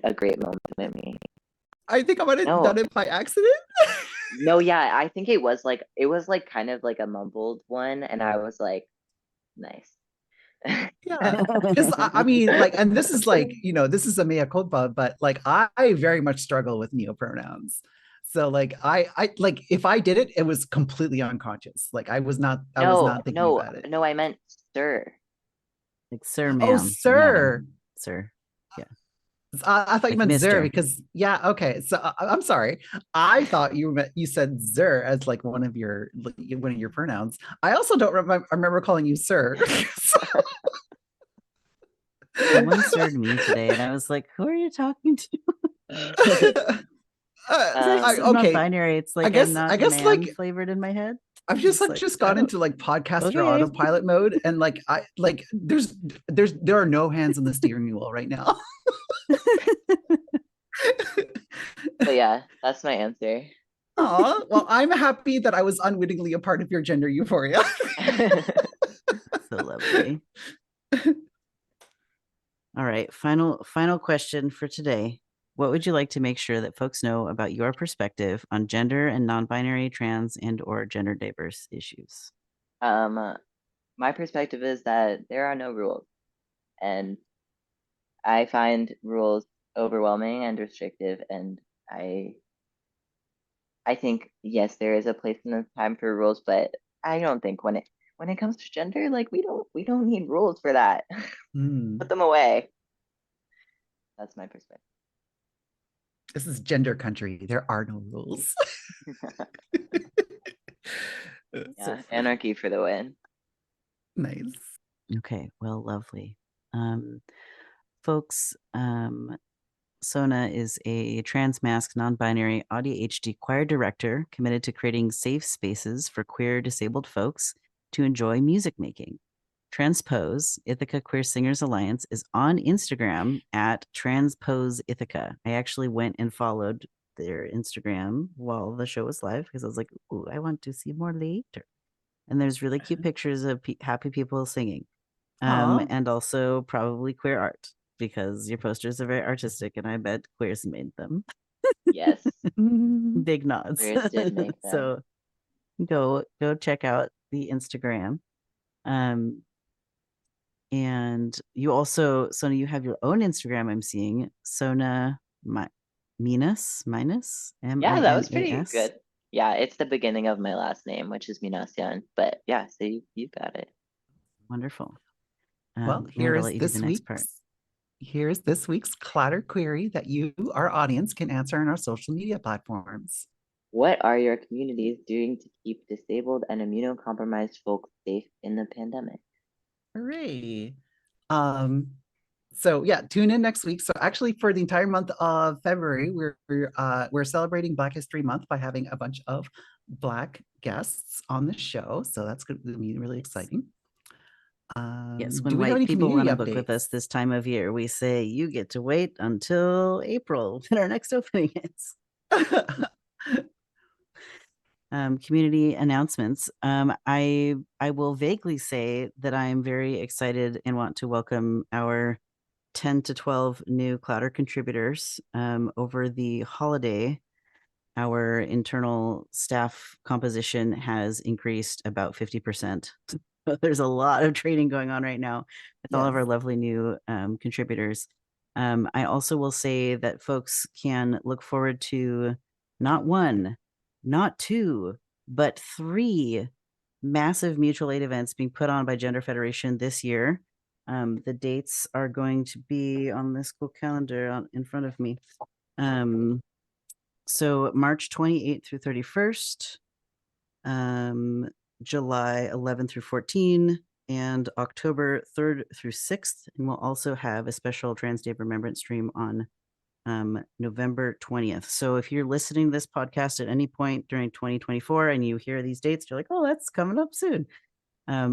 Speaker 1: a great moment with me.
Speaker 3: I think I might have
Speaker 1: No.
Speaker 3: done it by accident.
Speaker 1: No, yeah, I think it was like kind of like a mumbled one, and I was like, nice.
Speaker 3: Yeah, because I mean, like, and this is like, this is a mea culpa, but like, I very much struggle with neopronouns. So like, I like if I did it, it was completely unconscious. Like I was not thinking about it.
Speaker 1: No, I meant sir.
Speaker 2: Like sir,
Speaker 3: Oh,
Speaker 2: ma'am,
Speaker 3: sir.
Speaker 2: madam, sir. Yeah.
Speaker 3: I thought you
Speaker 2: Like
Speaker 3: meant Zer
Speaker 2: Mr.
Speaker 3: because okay. So I'm sorry. I thought you said Zer as like one of your pronouns. I also don't remember calling you Sir.
Speaker 2: Someone served me today, and I was like, "Who are you talking to?" It's not
Speaker 3: Okay.
Speaker 2: binary. It's like
Speaker 3: I
Speaker 2: I'm
Speaker 3: guess
Speaker 2: not
Speaker 3: like
Speaker 2: man flavored in my head.
Speaker 3: I've just gone into like podcaster
Speaker 2: Okay.
Speaker 3: autopilot mode, and like there are no hands on the steering wheel right now.
Speaker 1: But yeah, that's my answer.
Speaker 3: Oh, well, I'm happy that I was unwittingly a part of your gender euphoria.
Speaker 2: So lovely. All right, final question for today. What would you like to make sure that folks know about your perspective on gender and non-binary, trans, and or gender diverse issues?
Speaker 1: My perspective is that there are no rules, and I find rules overwhelming and restrictive, and I think yes, there is a place and a time for rules, but I don't think when it comes to gender, like we don't need rules for that. Put them away. That's my perspective.
Speaker 3: This is gender country. There are no rules.
Speaker 1: Yeah, anarchy for the win.
Speaker 3: Nice.
Speaker 2: Okay, well, lovely. Folks, Sona is a trans-masked, non-binary ADHD choir director committed to creating safe spaces for queer disabled folks to enjoy music making. Transpose, Ithaca Queer Singers Alliance, is on Instagram at Transpose Ithaca. I actually went and followed their Instagram while the show was live because I was like, ooh, I want to see more later. And there's really cute pictures of happy people singing. And also probably queer art because your posters are very artistic and I bet queers made them.
Speaker 1: Yes.
Speaker 2: Big nods.
Speaker 1: Queers did make them.
Speaker 2: So go check out the Instagram. And you also, Sona, you have your own Instagram I'm seeing, Sona minus
Speaker 1: Yeah, that was pretty
Speaker 2: MINAS.
Speaker 1: good. Yeah, it's the beginning of my last name, which is Minasyan. But yeah, so you got it.
Speaker 2: Wonderful.
Speaker 3: Well, here's this week's clatter query that you, our audience, can answer on our social media platforms.
Speaker 1: What are your communities doing to keep disabled and immunocompromised folks safe in the pandemic?
Speaker 3: Hooray. So yeah, tune in next week. So actually for the entire month of February, we're celebrating Black History Month by having a bunch of Black guests on the show. So that's going to be really exciting.
Speaker 2: Yes, when white people want to book with us this time of year, we say you get to wait until April when our next opening is. Community announcements. I will vaguely say that I am very excited and want to welcome our 10 to 12 new Clouder contributors. Over the holiday, our internal staff composition has increased about 50%. There's a lot of training going on right now with all of our lovely new contributors. I also will say that folks can look forward to not one, not two, but 3 massive mutual aid events being put on by Gender Federation this year. The dates are going to be on this cool calendar in front of me. So March 28th through 31st, July 11 through 14, and October 3rd through 6th. And we'll also have a special Trans Day Remembrance stream on November 20th. So if you're listening to this podcast at any point during 2024 and you hear these dates, you're like, oh, that's coming up soon.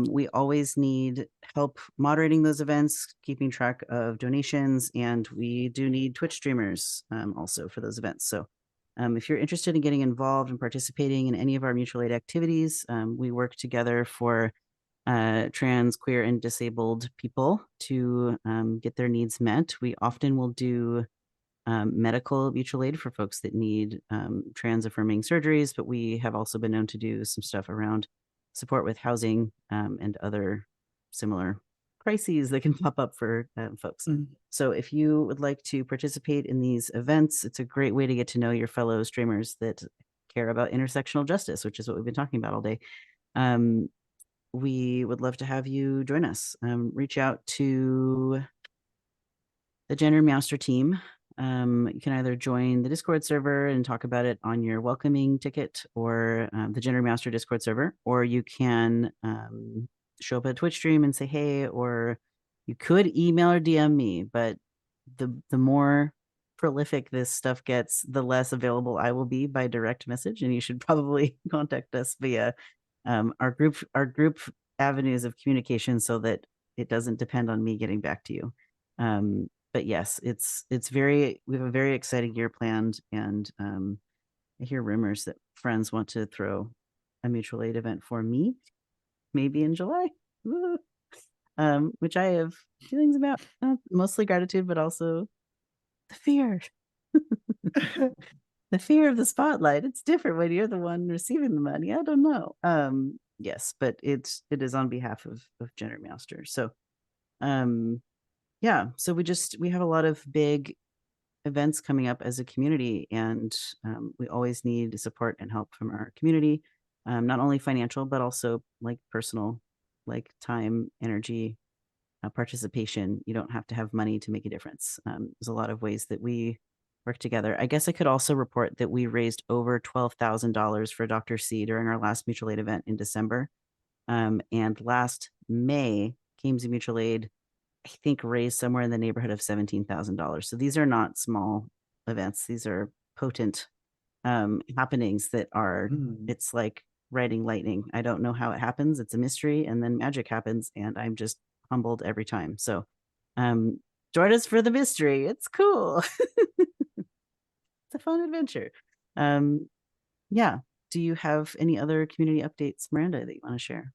Speaker 2: We always need help moderating those events, keeping track of donations, and we do need Twitch streamers also for those events. So If you're interested in getting involved and participating in any of our mutual aid activities, we work together for trans, queer, and disabled people to get their needs met. We often will do medical mutual aid for folks that need trans affirming surgeries, but we have also been known to do some stuff around support with housing and other similar crises that can pop up for folks. So if you would like to participate in these events, it's a great way to get to know your fellow streamers that care about intersectional justice, which is what we've been talking about all day. We would love to have you join us. Reach out to the GenderMeowster team. You can either join the Discord server and talk about it on your welcoming ticket or the GenderMeowster Discord server, or you can show up at a Twitch stream and say, hey, or you could email or DM me, but the more prolific this stuff gets, the less available I will be by direct message, and you should probably contact us via our group avenues of communication so that it doesn't depend on me getting back to you. But yes, we have a very exciting year planned, and I hear rumors that friends want to throw a mutual aid event for me, maybe in July, which I have feelings about, mostly gratitude, but also the fear. The fear of the spotlight. It's different when you're the one receiving the money. I don't know. Yes, but it is on behalf of GenderMeowster. So yeah, so we have a lot of big events coming up as a community, and we always need support and help from our community, not only financial, but also like personal, like time, energy, participation. You don't have to have money to make a difference. There's a lot of ways that we work together. I guess I could also report that we raised over $12,000 for Dr. C during our last mutual aid event in December. And last May, Kames Mutual Aid, I think, raised somewhere in the neighborhood of $17,000. So these are not small events. These are potent happenings that are, it's like riding lightning. I don't know how it happens. It's a mystery, and then magic happens, and I'm just humbled every time. So join us for the mystery. It's cool. It's a fun adventure. Yeah. Do you have any other community updates, Miranda, that you want to share?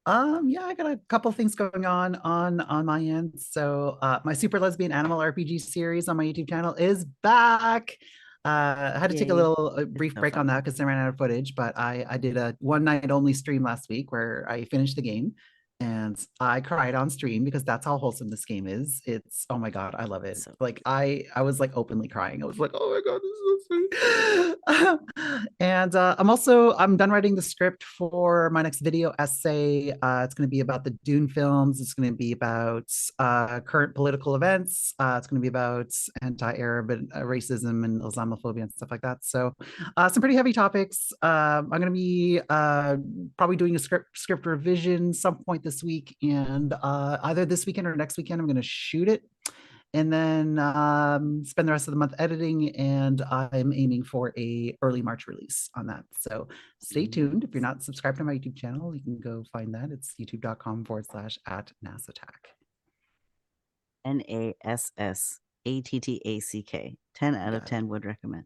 Speaker 3: Yeah, I got a couple things going on my end. So my Super Lesbian Animal RPG series on my YouTube channel is back. I had to take a little brief break on that because I ran out of footage, but I did a one night only stream last week where I finished the game, and I cried on stream because that's how wholesome this game is. It's, oh my God, I love it.
Speaker 2: So
Speaker 3: like I was like openly crying. I was like, oh my God, this is so sweet. And I'm done writing the script for my next video essay. It's going to be about the Dune films. It's going to be about current political events. It's going to be about anti-Arab racism and Islamophobia and stuff like that. So some pretty heavy topics. I'm going to be probably doing a script revision some point this week, and either this weekend or next weekend I'm going to shoot it and then spend the rest of the month editing, and I'm aiming for a early March release on that. So stay tuned. If you're not subscribed to my YouTube channel, you can go find that. It's youtube.com/@NassAttack.
Speaker 2: NassAttack. 10 out of 10 would recommend.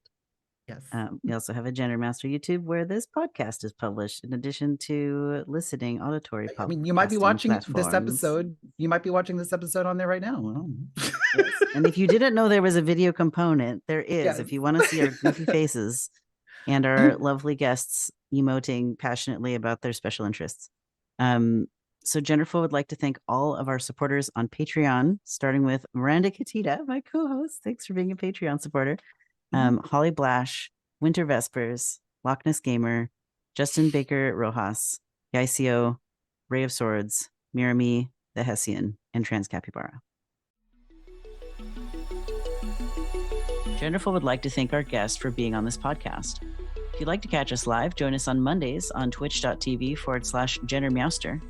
Speaker 3: Yes.
Speaker 2: We also have a GenderMeowster YouTube where this podcast is published, in addition to listening auditory.
Speaker 3: I mean, you might be watching this episode. You might be watching this episode on there right now.
Speaker 2: Yes. And if you didn't know there was a video component, there is.
Speaker 3: Yes.
Speaker 2: If you want to see our goofy faces and our lovely guests emoting passionately about their special interests. So Genderful would like to thank all of our supporters on Patreon, starting with Miranda Katita, my co-host. Thanks for being a Patreon supporter. Holly Blash, Winter Vespers, Loch Ness Gamer, Justin Baker Rojas, Yaicio, Ray of Swords, Mirami, the Hessian, and Trans Capybara. Genderful would like to thank our guest for being on this podcast. If you'd like to catch us live, join us on Mondays on twitch.tv/GenderMeowster.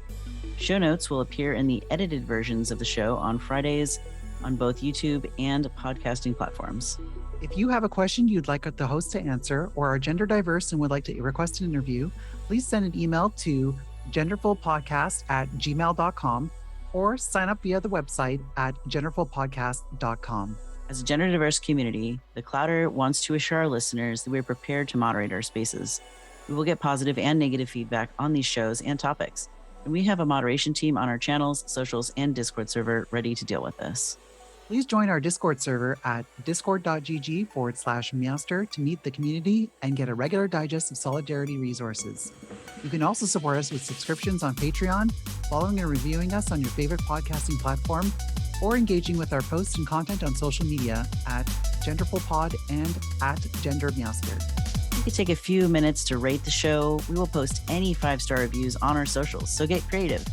Speaker 2: Show notes will appear in the edited versions of the show on Fridays on both YouTube and podcasting platforms.
Speaker 3: If you have a question you'd like the host to answer, or are gender diverse and would like to request an interview, please send an email to genderfulpodcast@gmail.com or sign up via the website at genderfulpodcast.com.
Speaker 2: As a gender diverse community, the Clouder wants to assure our listeners that we are prepared to moderate our spaces. We will get positive and negative feedback on these shows and topics, and we have a moderation team on our channels, socials, and Discord server ready to deal with this.
Speaker 3: Please join our Discord server at discord.gg/Meowster to meet the community and get a regular digest of Solidarity resources. You can also support us with subscriptions on Patreon, following and reviewing us on your favorite podcasting platform, or engaging with our posts and content on social media at GenderfulPod and at GenderMeowster.
Speaker 2: You can take a few minutes to rate the show. We will post any 5-star reviews on our socials, so get creative.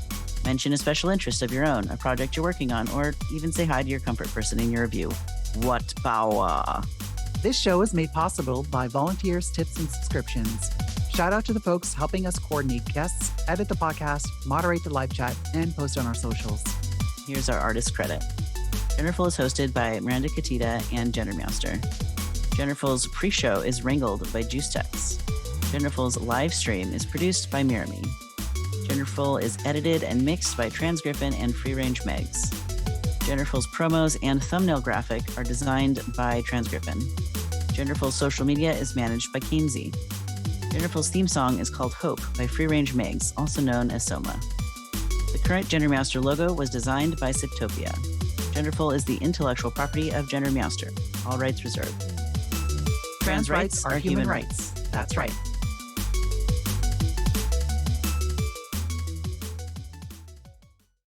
Speaker 2: Mention a special interest of your own, a project you're working on, or even say hi to your comfort person in your review. What power!
Speaker 3: This show is made possible by volunteers, tips, and subscriptions. Shout out to the folks helping us coordinate guests, edit the podcast, moderate the live chat, and post on our socials.
Speaker 2: Here's our artist credit. Genderful is hosted by Miranda and GenderMeowster. Genderful's pre-show is wrangled by JuiceTex. Genderful's live stream is produced by Mirami. Genderful is edited and mixed by Transgriffin and FreeRangeMegs. Genderful's promos and thumbnail graphic are designed by Transgriffin. Genderful's social media is managed by Kainsey. Genderful's theme song is called Hope by FreeRangeMegs, also known as Soma. The current GenderMeowster logo was designed by Siptopia. Genderful is the intellectual property of GenderMeowster. All rights reserved.
Speaker 3: Trans rights are human rights. That's right.